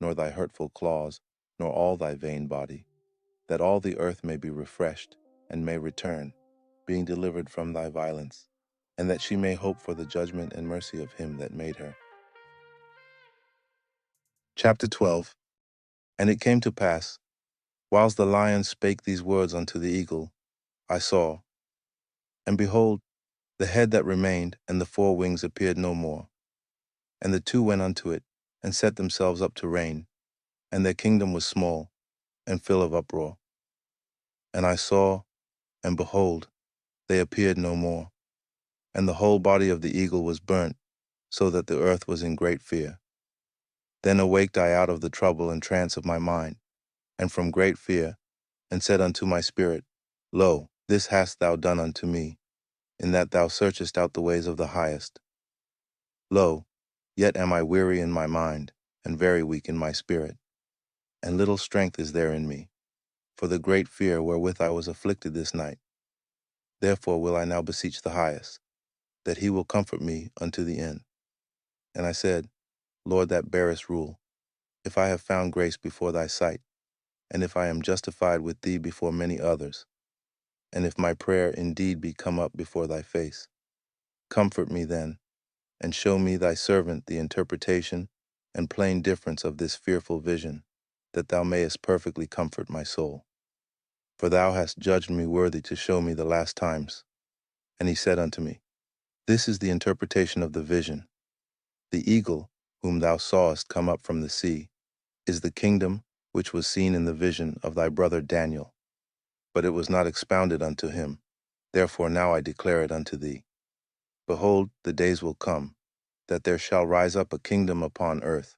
nor thy hurtful claws, nor all thy vain body, that all the earth may be refreshed, and may return, being delivered from thy violence. and that she may hope for the judgment and mercy of him that made her. Chapter 12. And it came to pass, whilst the lion spake these words unto the eagle, I saw, and behold, the head that remained and the four wings appeared no more. And the two went unto it, and set themselves up to reign, and their kingdom was small, and full of uproar. And I saw, and behold, they appeared no more. And the whole body of the eagle was burnt, so that the earth was in great fear. Then awaked I out of the trouble and trance of my mind, and from great fear, and said unto my spirit, Lo, this hast thou done unto me, in that thou searchest out the ways of the highest. Lo, yet am I weary in my mind, and very weak in my spirit, and little strength is there in me, for the great fear wherewith I was afflicted this night. Therefore will I now beseech the highest, that he will comfort me unto the end. And I said, Lord that bearest rule, if I have found grace before thy sight, and if I am justified with thee before many others, and if my prayer indeed be come up before thy face, comfort me then, and show me thy servant the interpretation and plain difference of this fearful vision, that thou mayest perfectly comfort my soul. For thou hast judged me worthy to show me the last times. And he said unto me, This is the interpretation of the vision. The eagle, whom thou sawest come up from the sea, is the kingdom which was seen in the vision of thy brother Daniel. But it was not expounded unto him. Therefore now I declare it unto thee. Behold, the days will come, that there shall rise up a kingdom upon earth,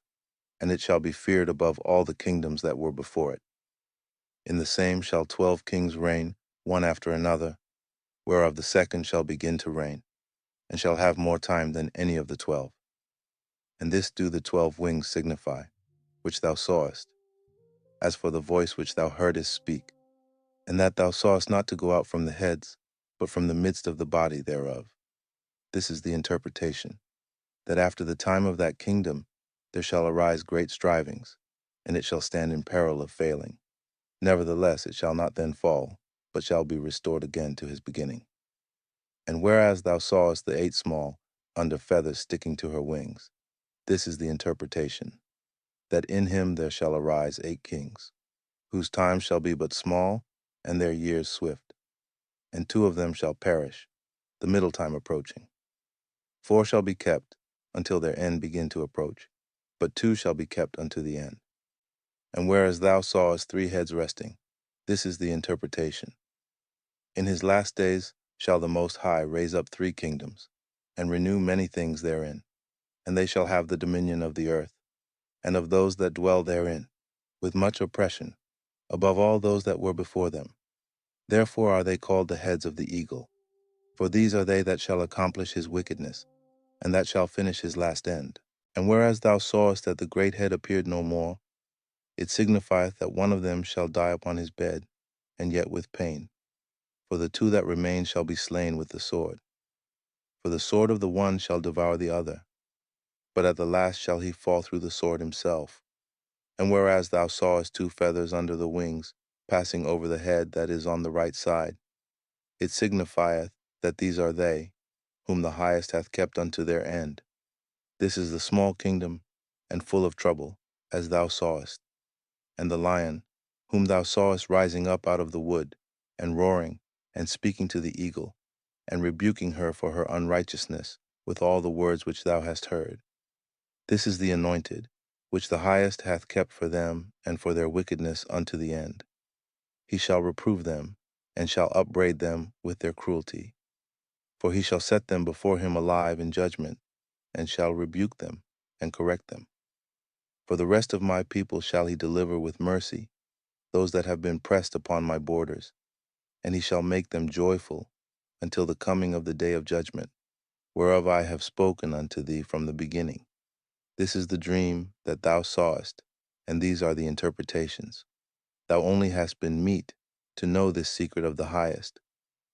and it shall be feared above all the kingdoms that were before it. In the same shall 12 kings reign, one after another, whereof the second shall begin to reign, and shall have more time than any of the 12. And this do the 12 wings signify, which thou sawest. As for the voice which thou heardest speak, and that thou sawest not to go out from the heads, but from the midst of the body thereof. This is the interpretation, that after the time of that kingdom there shall arise great strivings, and it shall stand in peril of failing. Nevertheless it shall not then fall, but shall be restored again to his beginning. And whereas thou sawest the 8 small, under feathers sticking to her wings, this is the interpretation, that in him there shall arise 8 kings, whose time shall be but small, and their years swift. And 2 of them shall perish, the middle time approaching. 4 shall be kept, until their end begin to approach, but 2 shall be kept unto the end. And whereas thou sawest 3 heads resting, this is the interpretation. In his last days shall the Most High raise up 3 kingdoms, and renew many things therein, and they shall have the dominion of the earth, and of those that dwell therein, with much oppression, above all those that were before them. Therefore are they called the heads of the eagle, for these are they that shall accomplish his wickedness, and that shall finish his last end. And whereas thou sawest that the great head appeared no more, it signifieth that one of them shall die upon his bed, and yet with pain. For the 2 that remain shall be slain with the sword. For the sword of the one shall devour the other, but at the last shall he fall through the sword himself. And whereas thou sawest 2 feathers under the wings, passing over the head that is on the right side, it signifieth that these are they, whom the highest hath kept unto their end. This is the small kingdom, and full of trouble, as thou sawest. And the lion, whom thou sawest rising up out of the wood, and roaring, and speaking to the eagle, and rebuking her for her unrighteousness, with all the words which thou hast heard. This is the anointed, which the highest hath kept for them, and for their wickedness unto the end. He shall reprove them, and shall upbraid them with their cruelty. For he shall set them before him alive in judgment, and shall rebuke them, and correct them. For the rest of my people shall he deliver with mercy, those that have been pressed upon my borders, and he shall make them joyful until the coming of the day of judgment, whereof I have spoken unto thee from the beginning. This is the dream that thou sawest, and these are the interpretations. Thou only hast been meet to know this secret of the highest.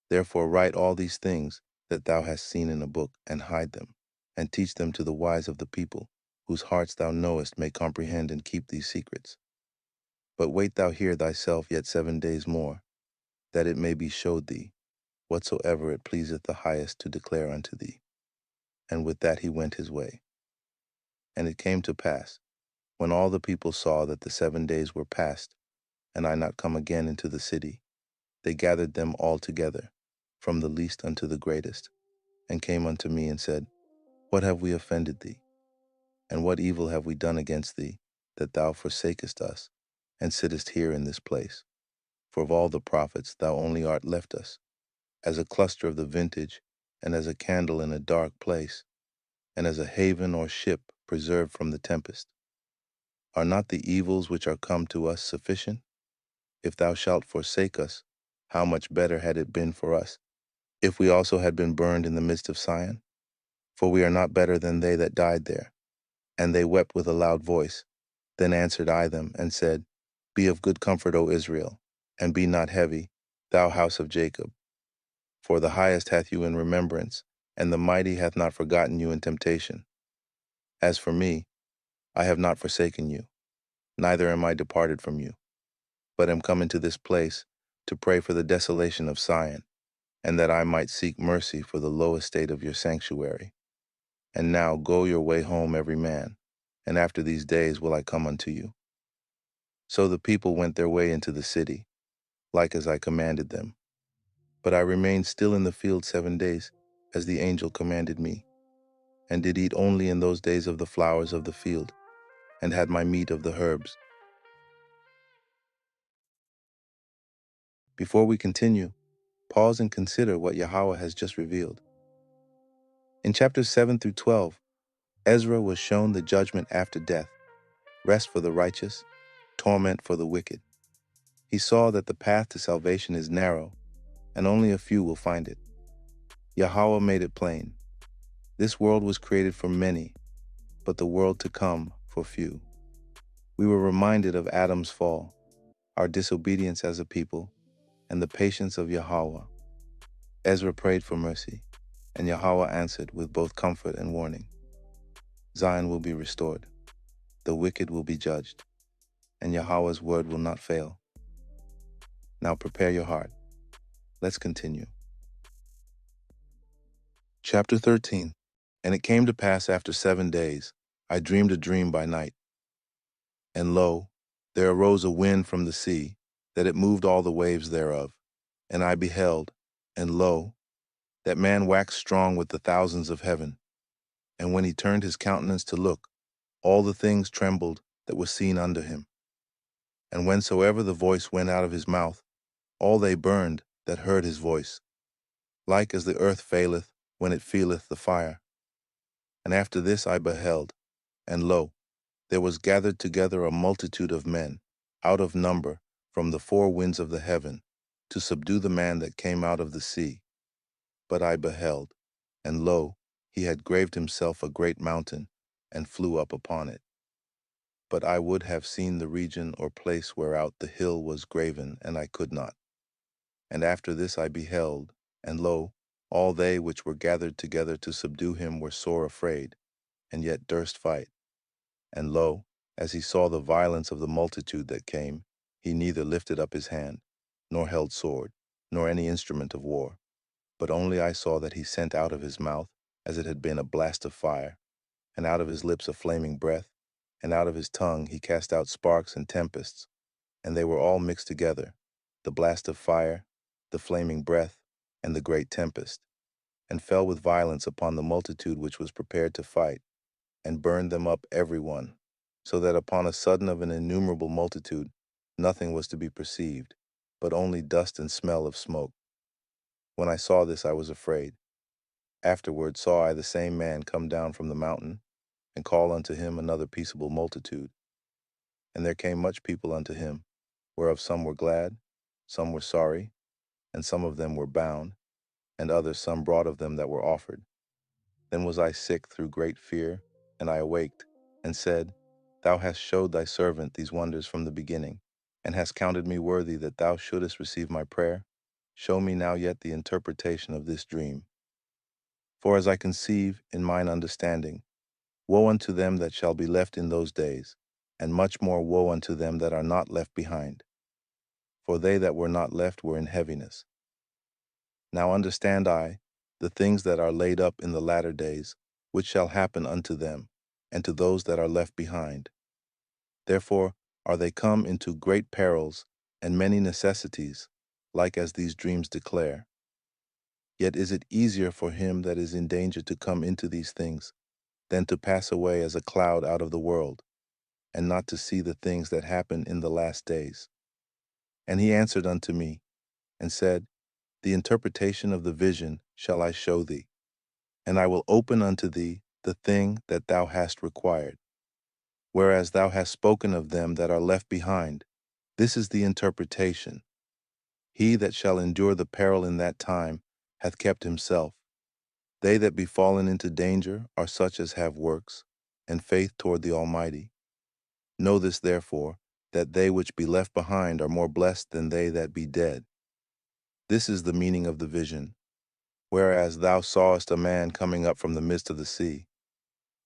Therefore write all these things that thou hast seen in a book, and hide them, and teach them to the wise of the people, whose hearts thou knowest may comprehend and keep these secrets. But wait thou here thyself yet 7 days more, that it may be showed thee, whatsoever it pleaseth the highest to declare unto thee. And with that he went his way. And it came to pass, when all the people saw that the 7 days were past, and I not come again into the city, they gathered them all together, from the least unto the greatest, and came unto me and said, What have we offended thee? And what evil have we done against thee, that thou forsakest us, and sittest here in this place? For of all the prophets thou only art left us, as a cluster of the vintage, and as a candle in a dark place, and as a haven or ship preserved from the tempest. Are not the evils which are come to us sufficient? If thou shalt forsake us, how much better had it been for us, if we also had been burned in the midst of Sion? For we are not better than they that died there. And they wept with a loud voice. Then answered I them, and said, Be of good comfort, O Israel, and be not heavy, thou house of Jacob. For the highest hath you in remembrance, and the mighty hath not forgotten you in temptation. As for me, I have not forsaken you, neither am I departed from you, but am come into this place to pray for the desolation of Sion, and that I might seek mercy for the low estate of your sanctuary. And now go your way home every man, and after these days will I come unto you. So the people went their way into the city, like as I commanded them. But I remained still in the field 7 days, as the angel commanded me, and did eat only in those days of the flowers of the field, and had my meat of the herbs. Before we continue, pause and consider what Yahawah has just revealed. In chapters 7 through 12, Ezra was shown the judgment after death, rest for the righteous, torment for the wicked. He saw that the path to salvation is narrow, and only a few will find it. Yahawah made it plain. This world was created for many, but the world to come for few. We were reminded of Adam's fall, our disobedience as a people, and the patience of Yahawah. Ezra prayed for mercy, and Yahawah answered with both comfort and warning. Zion will be restored, the wicked will be judged, and Yahawah's word will not fail. Now prepare your heart. Let's continue. Chapter 13. And it came to pass after 7 days, I dreamed a dream by night. And lo, there arose a wind from the sea, that it moved all the waves thereof. And I beheld, and lo, that man waxed strong with the thousands of heaven. And when he turned his countenance to look, all the things trembled that were seen under him. And whensoever the voice went out of his mouth, all they burned that heard his voice, like as the earth faileth when it feeleth the fire. And after this I beheld, and lo, there was gathered together a multitude of men, out of number, from the four winds of the heaven, to subdue the man that came out of the sea. But I beheld, and lo, he had graved himself a great mountain, and flew up upon it. But I would have seen the region or place whereout the hill was graven, and I could not. And after this I beheld, and lo, all they which were gathered together to subdue him were sore afraid, and yet durst fight. And lo, as he saw the violence of the multitude that came, he neither lifted up his hand, nor held sword, nor any instrument of war. But only I saw that he sent out of his mouth, as it had been a blast of fire, and out of his lips a flaming breath, and out of his tongue he cast out sparks and tempests, and they were all mixed together, the blast of fire, the flaming breath, and the great tempest, and fell with violence upon the multitude which was prepared to fight, and burned them up every one, so that upon a sudden of an innumerable multitude nothing was to be perceived, but only dust and smell of smoke. When I saw this I was afraid. Afterward saw I the same man come down from the mountain, and call unto him another peaceable multitude. And there came much people unto him, whereof some were glad, some were sorry, and some of them were bound, and others some brought of them that were offered. Then was I sick through great fear, and I awaked, and said, Thou hast showed thy servant these wonders from the beginning, and hast counted me worthy that thou shouldest receive my prayer. Show me now yet the interpretation of this dream. For as I conceive in mine understanding, woe unto them that shall be left in those days, and much more woe unto them that are not left behind. For they that were not left were in heaviness. Now understand I the things that are laid up in the latter days, which shall happen unto them, and to those that are left behind. Therefore are they come into great perils and many necessities, like as these dreams declare. Yet is it easier for him that is in danger to come into these things, than to pass away as a cloud out of the world, and not to see the things that happen in the last days. And he answered unto me, and said, The interpretation of the vision shall I show thee, and I will open unto thee the thing that thou hast required. Whereas thou hast spoken of them that are left behind, this is the interpretation. He that shall endure the peril in that time hath kept himself. They that be fallen into danger are such as have works, and faith toward the Almighty. Know this therefore, that they which be left behind are more blessed than they that be dead. This is the meaning of the vision. Whereas thou sawest a man coming up from the midst of the sea,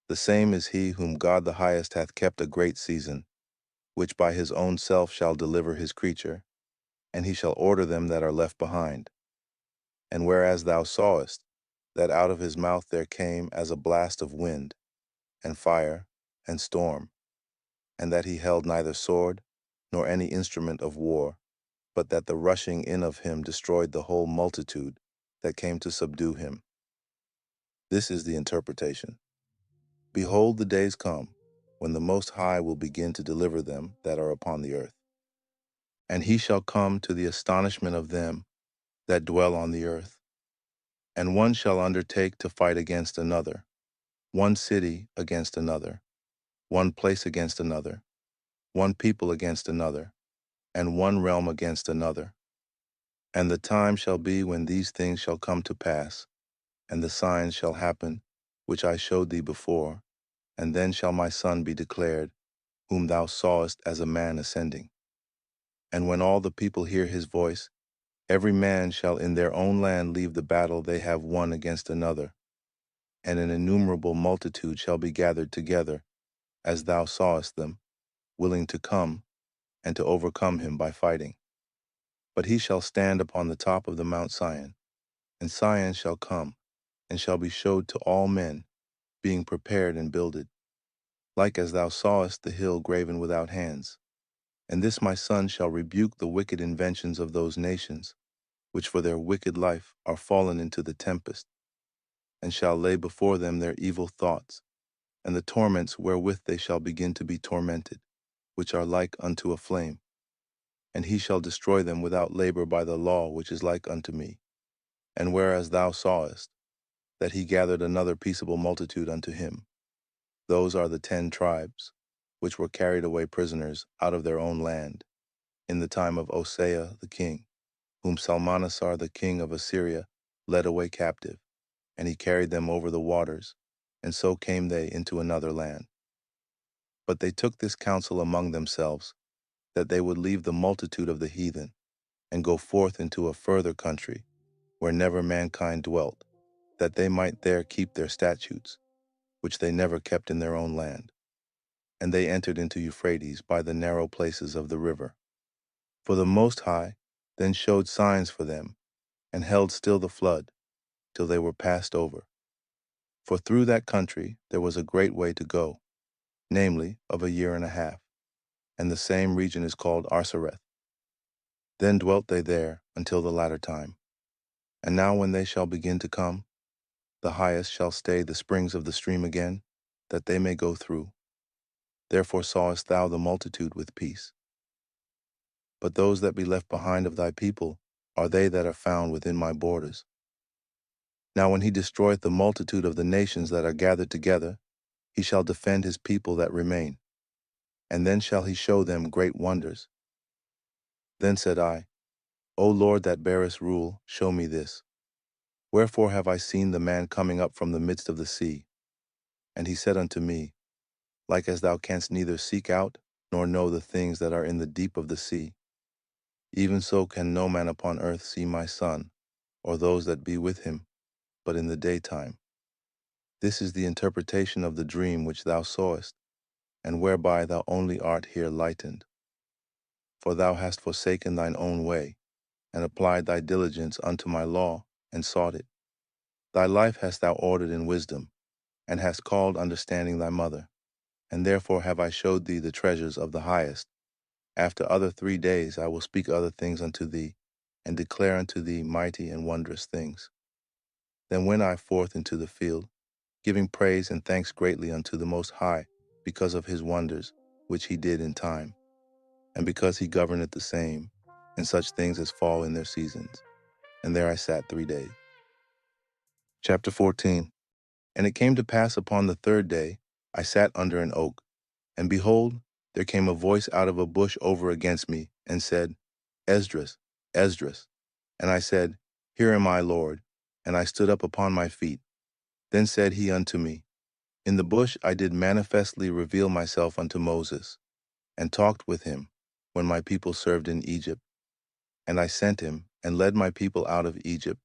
the same is he whom God the highest hath kept a great season, which by his own self shall deliver his creature, and he shall order them that are left behind. And whereas thou sawest that out of his mouth there came as a blast of wind, and fire, and storm, and that he held neither sword, nor any instrument of war, but that the rushing in of him destroyed the whole multitude that came to subdue him. This is the interpretation. Behold, the days come, when the Most High will begin to deliver them that are upon the earth. And he shall come to the astonishment of them that dwell on the earth. And one shall undertake to fight against another, one city against another, one place against another, one people against another, and one realm against another. And the time shall be when these things shall come to pass, and the signs shall happen, which I showed thee before, and then shall my Son be declared, whom thou sawest as a man ascending. And when all the people hear his voice, every man shall in their own land leave the battle they have won against another, and an innumerable multitude shall be gathered together, as thou sawest them, willing to come, and to overcome him by fighting. But he shall stand upon the top of the Mount Sion, and Sion shall come, and shall be showed to all men, being prepared and builded, like as thou sawest the hill graven without hands. And this my Son shall rebuke the wicked inventions of those nations, which for their wicked life are fallen into the tempest, and shall lay before them their evil thoughts, and the torments wherewith they shall begin to be tormented, which are like unto a flame. And he shall destroy them without labor by the law which is like unto me. And whereas thou sawest that he gathered another peaceable multitude unto him, those are the 10 tribes, which were carried away prisoners out of their own land, in the time of Osea the king, whom Salmanasar the king of Assyria led away captive, and he carried them over the waters, and so came they into another land. But they took this counsel among themselves, that they would leave the multitude of the heathen, and go forth into a further country, where never mankind dwelt, that they might there keep their statutes, which they never kept in their own land. And they entered into Euphrates by the narrow places of the river. For the Most High then showed signs for them, and held still the flood, till they were passed over. For through that country there was a great way to go, namely, of a year and a half, and the same region is called Arsareth. Then dwelt they there until the latter time. And now when they shall begin to come, the highest shall stay the springs of the stream again, that they may go through. Therefore sawest thou the multitude with peace. But those that be left behind of thy people are they that are found within my borders. Now when he destroyeth the multitude of the nations that are gathered together, he shall defend his people that remain, and then shall he show them great wonders. Then said I, O Lord that bearest rule, show me this. Wherefore have I seen the man coming up from the midst of the sea? And he said unto me, Like as thou canst neither seek out nor know the things that are in the deep of the sea, even so can no man upon earth see my Son, or those that be with him, but in the daytime. This is the interpretation of the dream which thou sawest, and whereby thou only art here lightened. For thou hast forsaken thine own way, and applied thy diligence unto my law, and sought it. Thy life hast thou ordered in wisdom, and hast called understanding thy mother. And therefore have I showed thee the treasures of the highest. After other 3 days I will speak other things unto thee, and declare unto thee mighty and wondrous things. Then went I forth into the field, giving praise and thanks greatly unto the Most High, because of his wonders, which he did in time, and because he governeth the same, and such things as fall in their seasons. And there I sat 3 days. Chapter 14. And it came to pass upon the 3rd day, I sat under an oak, and behold, there came a voice out of a bush over against me, and said, Esdras, Esdras. And I said, Here am I, Lord. And I stood up upon my feet. Then said he unto me, In the bush I did manifestly reveal myself unto Moses, and talked with him, when my people served in Egypt. And I sent him, and led my people out of Egypt,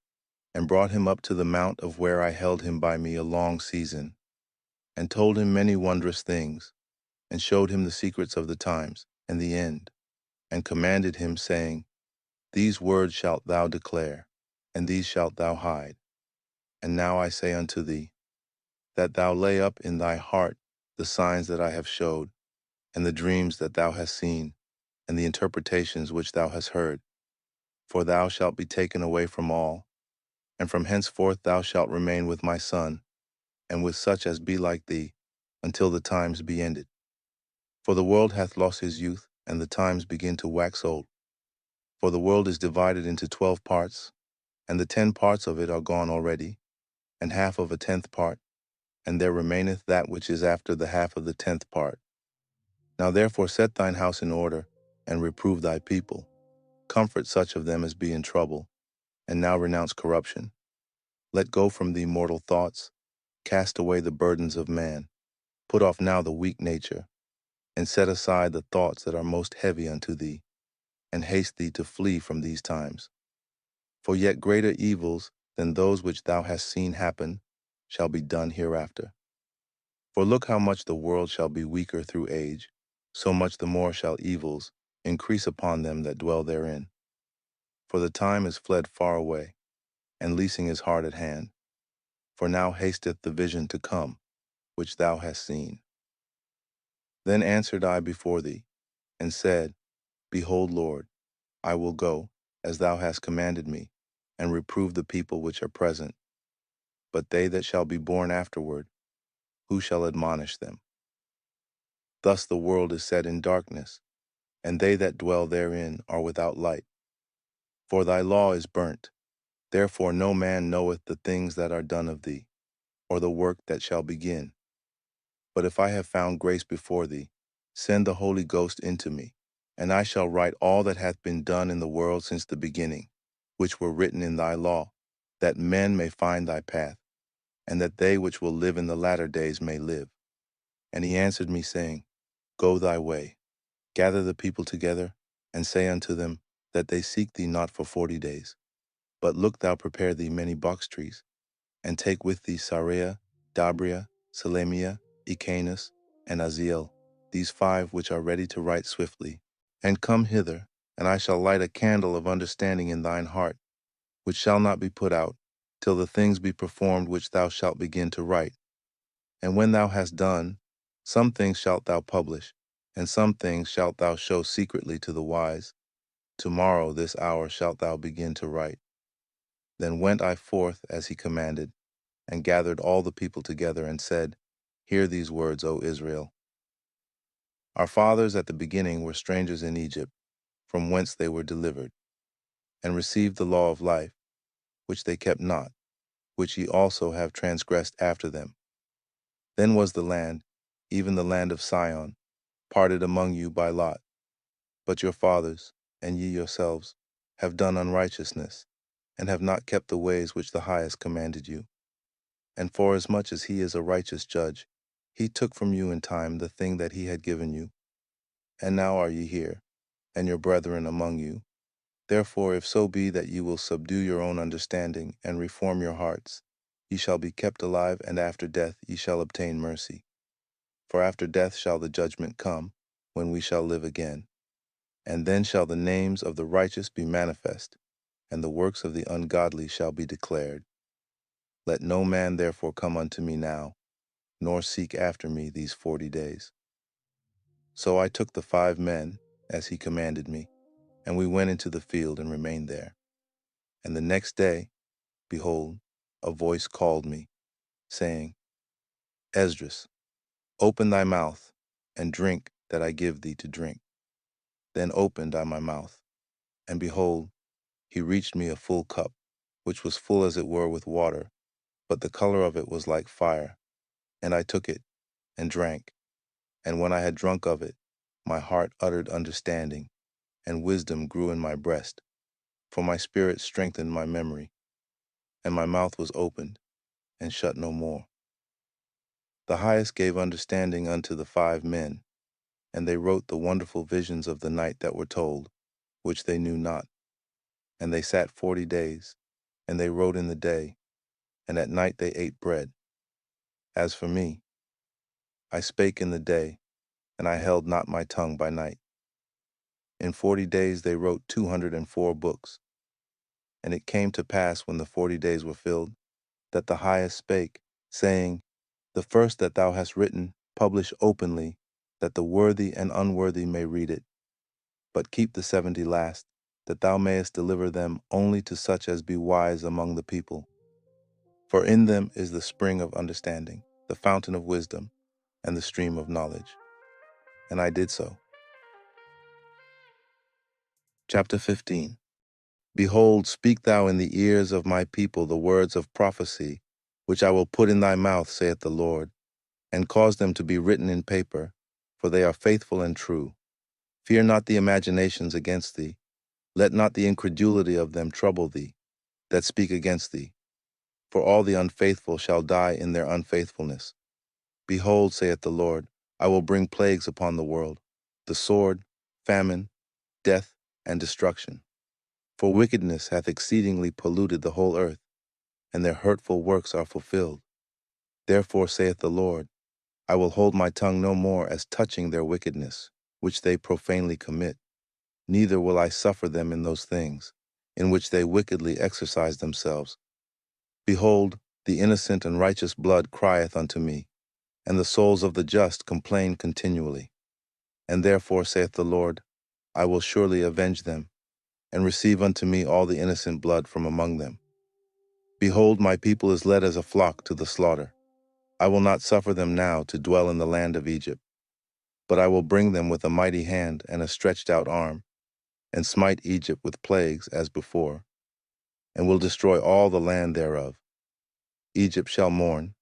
and brought him up to the mount of where I held him by me a long season, and told him many wondrous things, and showed him the secrets of the times and the end, and commanded him, saying, These words shalt thou declare, and these shalt thou hide. And now I say unto thee, that thou lay up in thy heart the signs that I have showed, and the dreams that thou hast seen, and the interpretations which thou hast heard. For thou shalt be taken away from all, and from henceforth thou shalt remain with my son, and with such as be like thee, until the times be ended. For the world hath lost his youth, and the times begin to wax old. For the world is divided into 12 parts, and the 10 parts of it are gone already, and half of a 10th part, and there remaineth that which is after the half of the 10th part. Now therefore set thine house in order, and reprove thy people. Comfort such of them as be in trouble, and now renounce corruption. Let go from thee mortal thoughts, cast away the burdens of man, put off now the weak nature, and set aside the thoughts that are most heavy unto thee, and haste thee to flee from these times. For yet greater evils than those which thou hast seen happen shall be done hereafter. For look how much the world shall be weaker through age, so much the more shall evils increase upon them that dwell therein. For the time is fled far away, and leasing is hard at hand. For now hasteth the vision to come, which thou hast seen. Then answered I before thee, and said, Behold, Lord, I will go, as thou hast commanded me, and reprove the people which are present. But they that shall be born afterward, who shall admonish them? Thus the world is set in darkness, and they that dwell therein are without light. For thy law is burnt, therefore no man knoweth the things that are done of thee, or the work that shall begin. But if I have found grace before thee, send the Holy Ghost into me, and I shall write all that hath been done in the world since the beginning, which were written in thy law, that men may find thy path, and that they which will live in the latter days may live. And he answered me, saying, Go thy way, gather the people together, and say unto them, that they seek thee not for 40 days. But look thou prepare thee many box trees, and take with thee Sareah, Dabria, Selemiah, Ecanus, and Aziel, these 5 which are ready to write swiftly. And come hither, and I shall light a candle of understanding in thine heart, which shall not be put out, till the things be performed which thou shalt begin to write. And when thou hast done, some things shalt thou publish, and some things shalt thou show secretly to the wise. Tomorrow this hour shalt thou begin to write. Then went I forth as he commanded, and gathered all the people together, and said, Hear these words, O Israel. Our fathers at the beginning were strangers in Egypt, from whence they were delivered, and received the law of life, which they kept not, which ye also have transgressed after them. Then was the land, even the land of Sion, parted among you by lot. But your fathers, and ye yourselves, have done unrighteousness, and have not kept the ways which the Highest commanded you. And forasmuch as he is a righteous judge, he took from you in time the thing that he had given you. And now are ye here, and your brethren among you. Therefore, if so be that ye will subdue your own understanding, and reform your hearts, ye shall be kept alive, and after death ye shall obtain mercy. For after death shall the judgment come, when we shall live again. And then shall the names of the righteous be manifest, and the works of the ungodly shall be declared. Let no man therefore come unto me now, nor seek after me these 40 days. So I took the 5 men, as he commanded me, and we went into the field and remained there. And the next day, behold, a voice called me, saying, Esdras, open thy mouth, and drink that I give thee to drink. Then opened I my mouth, and behold, he reached me a full cup, which was full as it were with water, but the color of it was like fire. And I took it, and drank. And when I had drunk of it, my heart uttered understanding, and wisdom grew in my breast. For my spirit strengthened my memory, and my mouth was opened, and shut no more. The highest gave understanding unto the 5 men, and they wrote the wonderful visions of the night that were told, which they knew not. And they sat 40 days, and they wrote in the day, and at night they ate bread. As for me, I spake in the day, and I held not my tongue by night. In 40 days they wrote 204 books. And it came to pass when the 40 days were filled, that the highest spake, saying, The first that thou hast written, publish openly, that the worthy and unworthy may read it. But keep the 70 last, that thou mayest deliver them only to such as be wise among the people. For in them is the spring of understanding, the fountain of wisdom, and the stream of knowledge. And I did so. Chapter 15. Behold, speak thou in the ears of my people the words of prophecy, which I will put in thy mouth, saith the Lord, and cause them to be written in paper, for they are faithful and true. Fear not the imaginations against thee. Let not the incredulity of them trouble thee, that speak against thee. For all the unfaithful shall die in their unfaithfulness. Behold, saith the Lord, I will bring plagues upon the world, the sword, famine, death, and destruction. For wickedness hath exceedingly polluted the whole earth, and their hurtful works are fulfilled. Therefore saith the Lord, I will hold my tongue no more as touching their wickedness, which they profanely commit, neither will I suffer them in those things, in which they wickedly exercise themselves. Behold, the innocent and righteous blood crieth unto me, and the souls of the just complain continually. And therefore saith the Lord, I will surely avenge them, and receive unto me all the innocent blood from among them. Behold, my people is led as a flock to the slaughter. I will not suffer them now to dwell in the land of Egypt, but I will bring them with a mighty hand and a stretched out arm, and smite Egypt with plagues as before, and will destroy all the land thereof. Egypt shall mourn,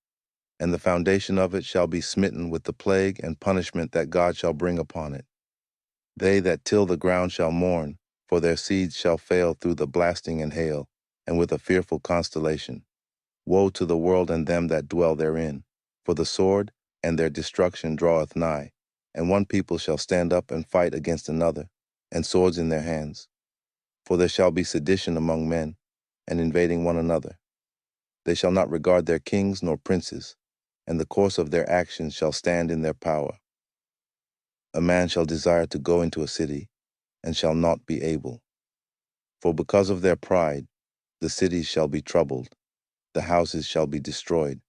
and the foundation of it shall be smitten with the plague and punishment that God shall bring upon it. They that till the ground shall mourn, for their seeds shall fail through the blasting and hail, and with a fearful constellation. Woe to the world and them that dwell therein, for the sword and their destruction draweth nigh, and one people shall stand up and fight against another, and swords in their hands. For there shall be sedition among men, and invading one another. They shall not regard their kings nor princes, and the course of their actions shall stand in their power. A man shall desire to go into a city, and shall not be able. For because of their pride, the cities shall be troubled, the houses shall be destroyed,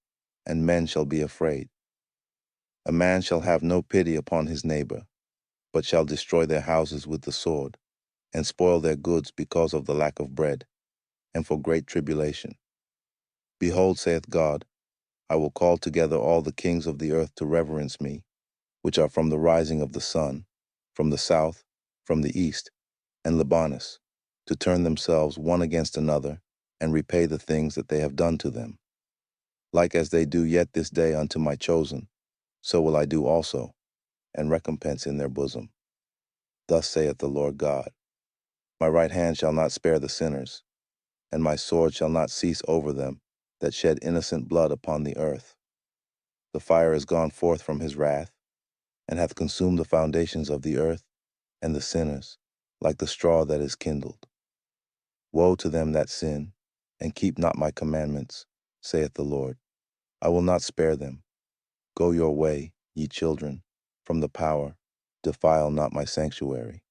and men shall be afraid. A man shall have no pity upon his neighbor, but shall destroy their houses with the sword, and spoil their goods because of the lack of bread, and for great tribulation. Behold, saith God, I will call together all the kings of the earth to reverence me, which are from the rising of the sun, from the south, from the east, and Libanus, to turn themselves one against another, and repay the things that they have done to them. Like as they do yet this day unto my chosen, so will I do also, and recompense in their bosom. Thus saith the Lord God, My right hand shall not spare the sinners, and my sword shall not cease over them that shed innocent blood upon the earth. The fire is gone forth from his wrath, and hath consumed the foundations of the earth, and the sinners, like the straw that is kindled. Woe to them that sin, and keep not my commandments, saith the Lord. I will not spare them. Go your way, ye children, from the power, defile not my sanctuary.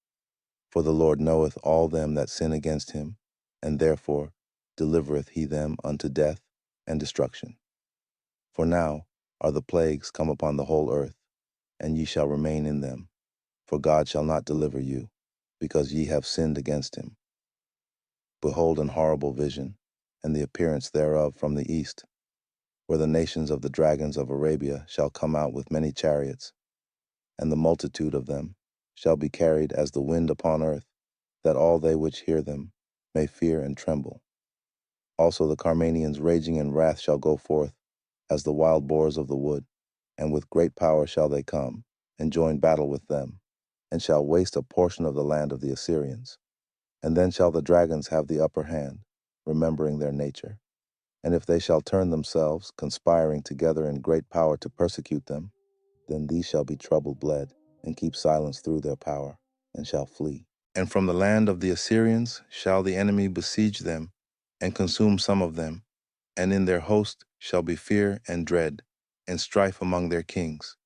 For the Lord knoweth all them that sin against him, and therefore delivereth he them unto death and destruction. For now are the plagues come upon the whole earth, and ye shall remain in them, for God shall not deliver you, because ye have sinned against him. Behold an horrible vision, and the appearance thereof from the east, where the nations of the dragons of Arabia shall come out with many chariots, and the multitude of them shall be carried as the wind upon earth, that all they which hear them may fear and tremble. Also the Carmanians raging in wrath shall go forth, as the wild boars of the wood, and with great power shall they come, and join battle with them, and shall waste a portion of the land of the Assyrians. And then shall the dragons have the upper hand, remembering their nature. And if they shall turn themselves, conspiring together in great power to persecute them, then these shall be troubled bled, and keep silence through their power, and shall flee. And from the land of the Assyrians shall the enemy besiege them, and consume some of them, and in their host shall be fear and dread, and strife among their kings.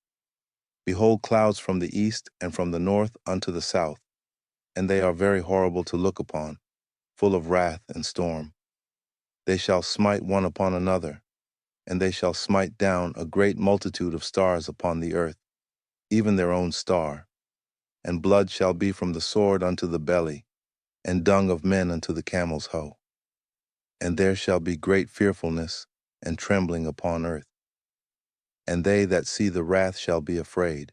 Behold clouds from the east and from the north unto the south, and they are very horrible to look upon, full of wrath and storm. They shall smite one upon another, and they shall smite down a great multitude of stars upon the earth, even their own star. And blood shall be from the sword unto the belly, and dung of men unto the camel's hoe. And there shall be great fearfulness and trembling upon earth. And they that see the wrath shall be afraid,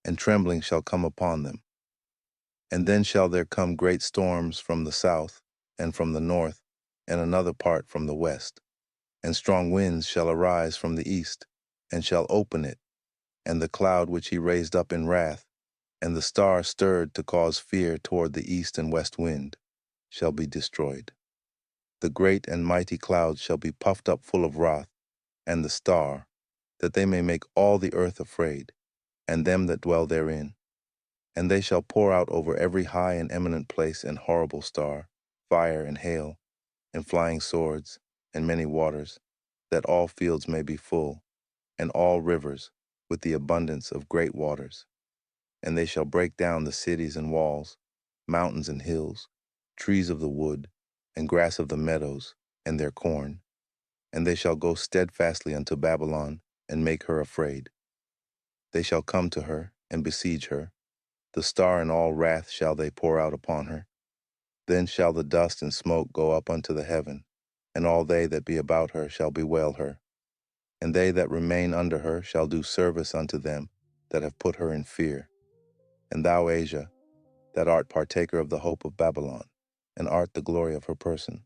and trembling shall come upon them. And then shall there come great storms from the south, and from the north, and another part from the west. And strong winds shall arise from the east, and shall open it, and the cloud which he raised up in wrath, and the star stirred to cause fear toward the east and west wind, shall be destroyed. The great and mighty cloud shall be puffed up full of wrath, and the star, that they may make all the earth afraid, and them that dwell therein. And they shall pour out over every high and eminent place an horrible star, fire and hail, and flying swords, and many waters, that all fields may be full, and all rivers, with the abundance of great waters. And they shall break down the cities and walls, mountains and hills, trees of the wood, and grass of the meadows, and their corn. And they shall go steadfastly unto Babylon, and make her afraid. They shall come to her, and besiege her. The star in all wrath shall they pour out upon her. Then shall the dust and smoke go up unto the heaven, and all they that be about her shall bewail her. And they that remain under her shall do service unto them that have put her in fear. And thou, Asia, that art partaker of the hope of Babylon, and art the glory of her person.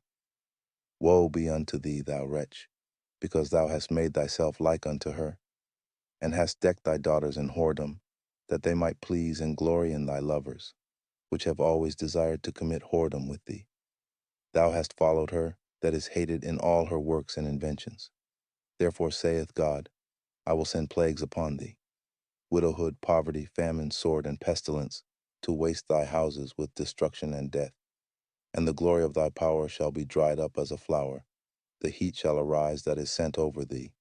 Woe be unto thee, thou wretch, because thou hast made thyself like unto her, and hast decked thy daughters in whoredom, that they might please and glory in thy lovers, which have always desired to commit whoredom with thee. Thou hast followed her, that is hated in all her works and inventions. Therefore saith God, I will send plagues upon thee, widowhood, poverty, famine, sword, and pestilence, to waste thy houses with destruction and death. And the glory of thy power shall be dried up as a flower. The heat shall arise that is sent over thee.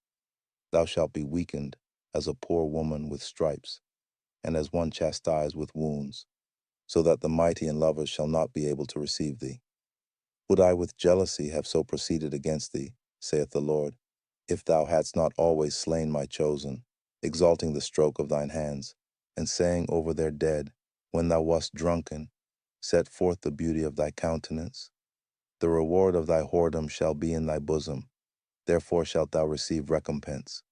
Thou shalt be weakened as a poor woman with stripes, and as one chastised with wounds, so that the mighty and lovers shall not be able to receive thee. Would I with jealousy have so proceeded against thee, saith the Lord, if thou hadst not always slain my chosen, exalting the stroke of thine hands, and saying over their dead, when thou wast drunken, set forth the beauty of thy countenance. The reward of thy whoredom shall be in thy bosom, therefore shalt thou receive recompense.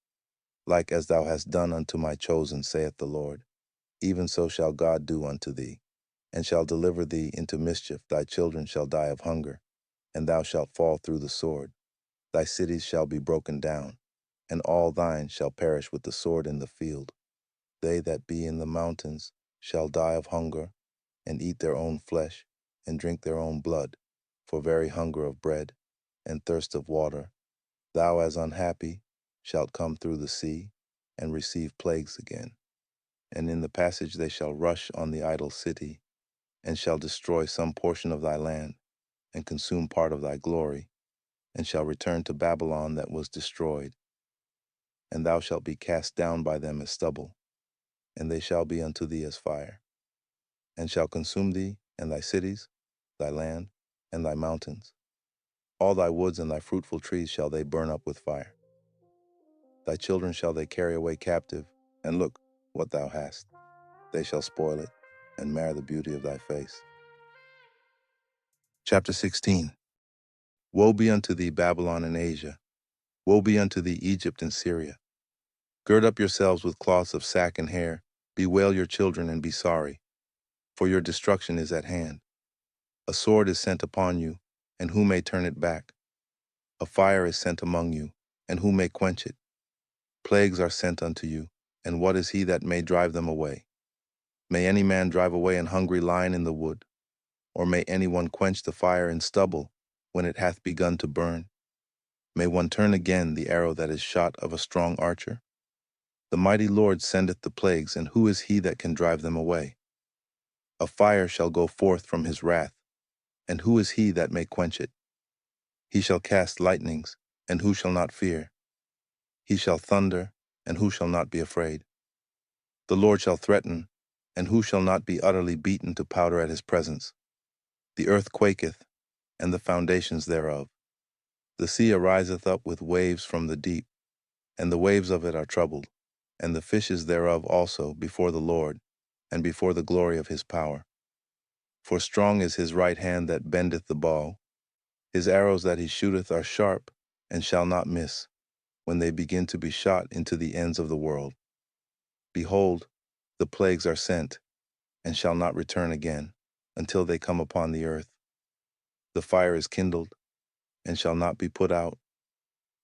Like as thou hast done unto my chosen, saith the Lord, even so shall God do unto thee, and shall deliver thee into mischief. Thy children shall die of hunger, and thou shalt fall through the sword. Thy cities shall be broken down, and all thine shall perish with the sword in the field. They that be in the mountains shall die of hunger, and eat their own flesh, and drink their own blood, for very hunger of bread, and thirst of water. Thou as unhappy shalt come through the sea, and receive plagues again. And in the passage they shall rush on the idol city, and shall destroy some portion of thy land, and consume part of thy glory, and shall return to Babylon that was destroyed. And thou shalt be cast down by them as stubble, and they shall be unto thee as fire, and shall consume thee and thy cities, thy land, and thy mountains. All thy woods and thy fruitful trees shall they burn up with fire. Thy children shall they carry away captive, and look what thou hast. They shall spoil it, and mar the beauty of thy face. Chapter 16. Woe be unto thee, Babylon and Asia. Woe be unto thee, Egypt and Syria. Gird up yourselves with cloths of sack and hair. Bewail your children and be sorry, for your destruction is at hand. A sword is sent upon you, and who may turn it back? A fire is sent among you, and who may quench it? Plagues are sent unto you, and what is he that may drive them away? May any man drive away an hungry lion in the wood? Or may anyone quench the fire in stubble when it hath begun to burn? May one turn again the arrow that is shot of a strong archer? The mighty Lord sendeth the plagues, and who is he that can drive them away? A fire shall go forth from his wrath, and who is he that may quench it? He shall cast lightnings, and who shall not fear? He shall thunder, and who shall not be afraid? The Lord shall threaten, and who shall not be utterly beaten to powder at his presence? The earth quaketh, and the foundations thereof. The sea ariseth up with waves from the deep, and the waves of it are troubled, and the fishes thereof also before the Lord, and before the glory of his power. For strong is his right hand that bendeth the bow. His arrows that he shooteth are sharp, and shall not miss, when they begin to be shot into the ends of the world. Behold, the plagues are sent, and shall not return again, until they come upon the earth. The fire is kindled, and shall not be put out,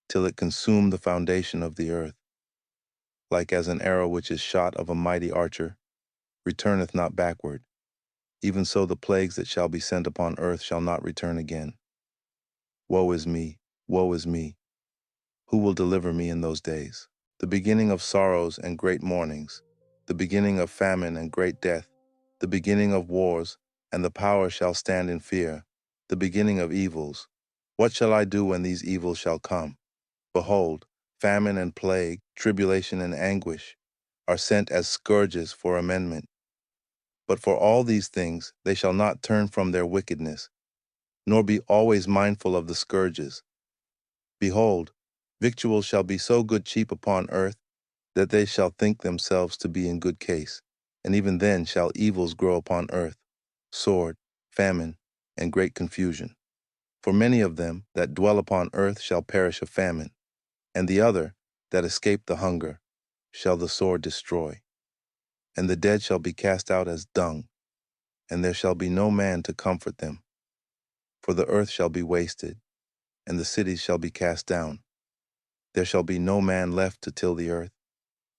till it consume the foundation of the earth. Like as an arrow which is shot of a mighty archer, returneth not backward, even so the plagues that shall be sent upon earth shall not return again. Woe is me, woe is me! Who will deliver me in those days? The beginning of sorrows and great mournings, the beginning of famine and great death, the beginning of wars, and the power shall stand in fear, the beginning of evils. What shall I do when these evils shall come? Behold, famine and plague, tribulation and anguish, are sent as scourges for amendment. But for all these things they shall not turn from their wickedness, nor be always mindful of the scourges. Behold, victuals shall be so good cheap upon earth, that they shall think themselves to be in good case, and even then shall evils grow upon earth, sword, famine, and great confusion. For many of them that dwell upon earth shall perish of famine, and the other, that escape the hunger, shall the sword destroy. And the dead shall be cast out as dung, and there shall be no man to comfort them. For the earth shall be wasted, and the cities shall be cast down. There shall be no man left to till the earth,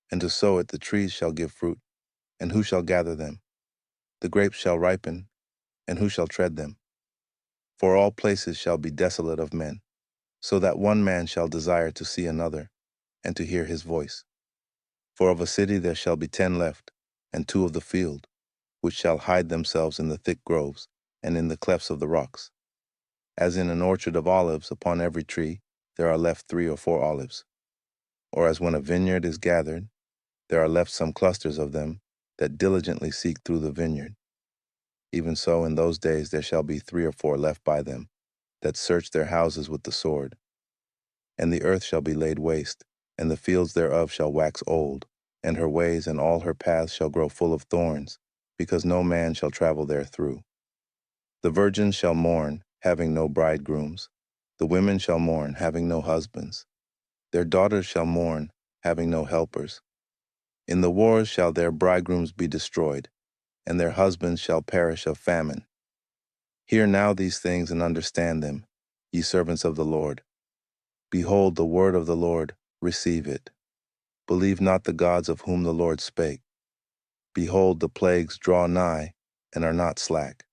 and to sow it. The trees shall give fruit, and who shall gather them? The grapes shall ripen, and who shall tread them? For all places shall be desolate of men, so that one man shall desire to see another, and to hear his voice. For of a city there shall be 10 left, and 2 of the field, which shall hide themselves in the thick groves, and in the clefts of the rocks. As in an orchard of olives, upon every tree there are left 3 or 4 olives. Or as when a vineyard is gathered, there are left some clusters of them that diligently seek through the vineyard. Even so in those days there shall be 3 or 4 left by them, that search their houses with the sword. And the earth shall be laid waste, and the fields thereof shall wax old, and her ways and all her paths shall grow full of thorns, because no man shall travel therethrough. The virgins shall mourn, having no bridegrooms. The women shall mourn, having no husbands. Their daughters shall mourn, having no helpers. In the wars shall their bridegrooms be destroyed, and their husbands shall perish of famine. Hear now these things and understand them, ye servants of the Lord. Behold the word of the Lord, receive it. Believe not the gods of whom the Lord spake. Behold, the plagues draw nigh, and are not slack.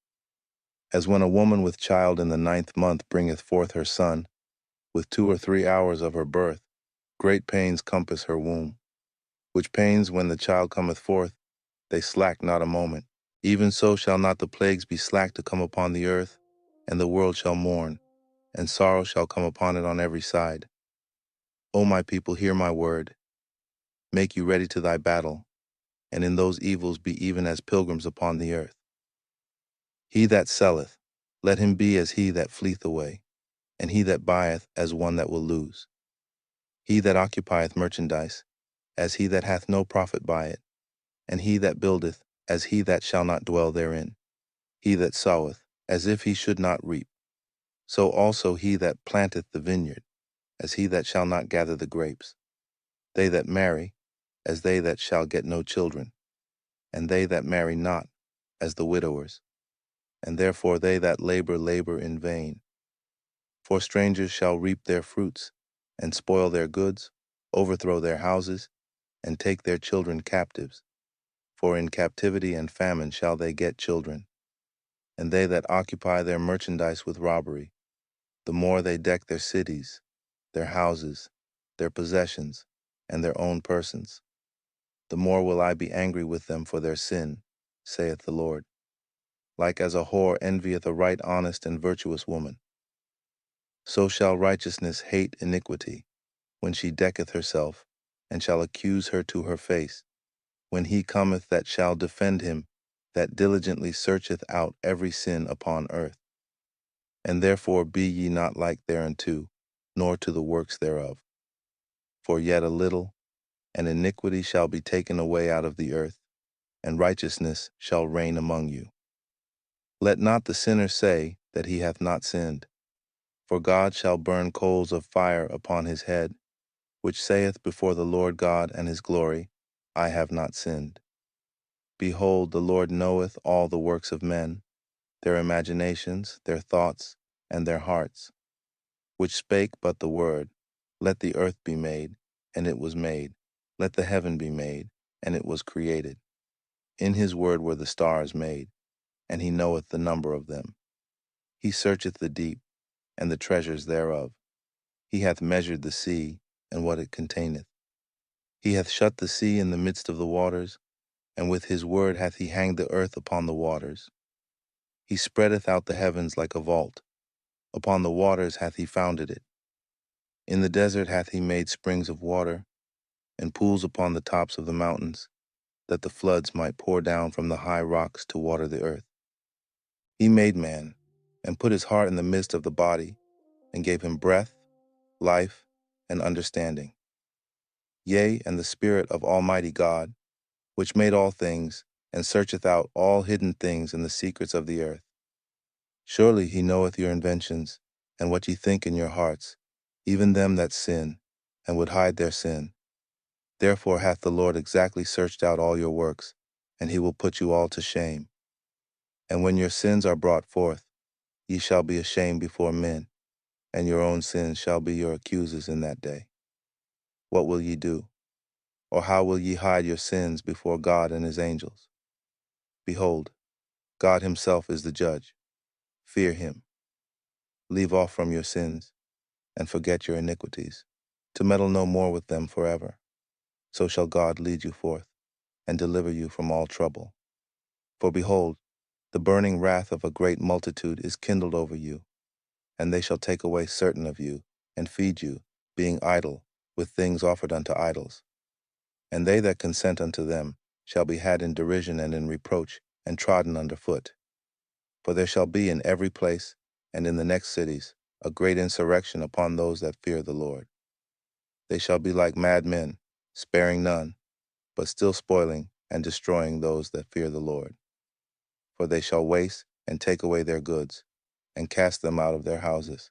As when a woman with child in the 9th month bringeth forth her son, with 2 or 3 hours of her birth, great pains compass her womb. Which pains when the child cometh forth, they slack not a moment. Even so shall not the plagues be slack to come upon the earth, and the world shall mourn, and sorrow shall come upon it on every side. O my people, hear my word. Make you ready to thy battle, and in those evils be even as pilgrims upon the earth. He that selleth, let him be as he that fleeth away. and he that buyeth as one that will lose. He that occupieth merchandise, as he that hath no profit by it, and he that buildeth, as he that shall not dwell therein. He that soweth, as if he should not reap. So also he that planteth the vineyard, as he that shall not gather the grapes. They that marry, as they that shall get no children, and they that marry not, as the widowers. And therefore they that labor in vain. For strangers shall reap their fruits, and spoil their goods, overthrow their houses, and take their children captives. For in captivity and famine shall they get children. And they that occupy their merchandise with robbery, the more they deck their cities, their houses, their possessions, and their own persons, the more will I be angry with them for their sin, saith the Lord. Like as a whore envieth a right honest and virtuous woman, so shall righteousness hate iniquity, when she decketh herself, and shall accuse her to her face, when he cometh that shall defend him, that diligently searcheth out every sin upon earth. And therefore be ye not like thereunto, nor to the works thereof. For yet a little, and iniquity shall be taken away out of the earth, and righteousness shall reign among you. Let not the sinner say that he hath not sinned, for God shall burn coals of fire upon his head, which saith before the Lord God and his glory, I have not sinned. Behold, the Lord knoweth all the works of men, their imaginations, their thoughts, and their hearts. Which spake but the word, Let the earth be made, and it was made. Let the heaven be made, and it was created. In his word were the stars made, and he knoweth the number of them. He searcheth the deep, and the treasures thereof. He hath measured the sea, and what it containeth. He hath shut the sea in the midst of the waters, and with his word hath he hanged the earth upon the waters. He spreadeth out the heavens like a vault. Upon the waters hath he founded it. In the desert hath he made springs of water, and pools upon the tops of the mountains, that the floods might pour down from the high rocks to water the earth. He made man, and put his heart in the midst of the body, and gave him breath, life, and understanding. Yea, and the Spirit of Almighty God, which made all things, and searcheth out all hidden things in the secrets of the earth. Surely he knoweth your inventions, and what ye think in your hearts, even them that sin, and would hide their sin. Therefore hath the Lord exactly searched out all your works, and he will put you all to shame. And when your sins are brought forth, ye shall be ashamed before men, and your own sins shall be your accusers in that day. What will ye do? Or how will ye hide your sins before God and his angels? Behold, God himself is the judge. Fear him. Leave off from your sins, and forget your iniquities, to meddle no more with them forever. So shall God lead you forth, and deliver you from all trouble. For behold, the burning wrath of a great multitude is kindled over you, and they shall take away certain of you, and feed you, being idle, with things offered unto idols. And they that consent unto them shall be had in derision and in reproach, and trodden under foot. For there shall be in every place, and in the next cities, a great insurrection upon those that fear the Lord. They shall be like madmen, sparing none, but still spoiling and destroying those that fear the Lord. For they shall waste and take away their goods, and cast them out of their houses.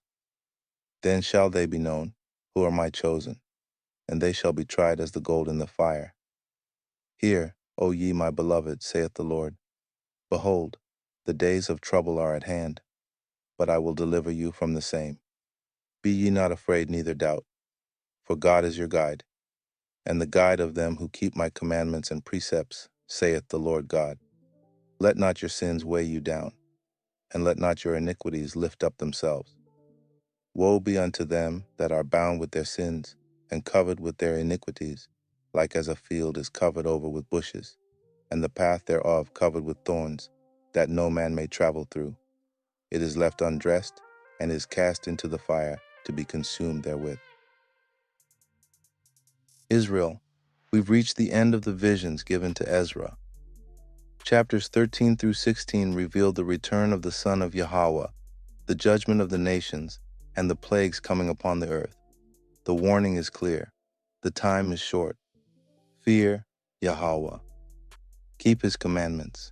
Then shall they be known, who are my chosen, and they shall be tried as the gold in the fire. Hear, O ye my beloved, saith the Lord. Behold, the days of trouble are at hand, but I will deliver you from the same. Be ye not afraid, neither doubt, for God is your guide, and the guide of them who keep my commandments and precepts, saith the Lord God. Let not your sins weigh you down, and let not your iniquities lift up themselves. Woe be unto them that are bound with their sins, and covered with their iniquities, like as a field is covered over with bushes, and the path thereof covered with thorns, that no man may travel through. It is left undressed, and is cast into the fire to be consumed therewith. Israel, we've reached the end of the visions given to Ezra. Chapters 13 through 16 reveal the return of the Son of Yahawah, the judgment of the nations, and the plagues coming upon the earth. The warning is clear. The time is short. Fear Yahawah. Keep his commandments.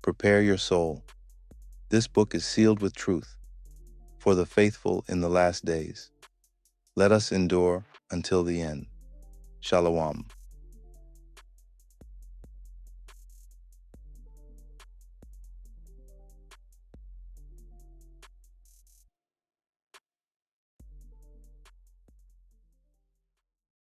Prepare your soul. This book is sealed with truth for the faithful in the last days. Let us endure until the end. Shalom.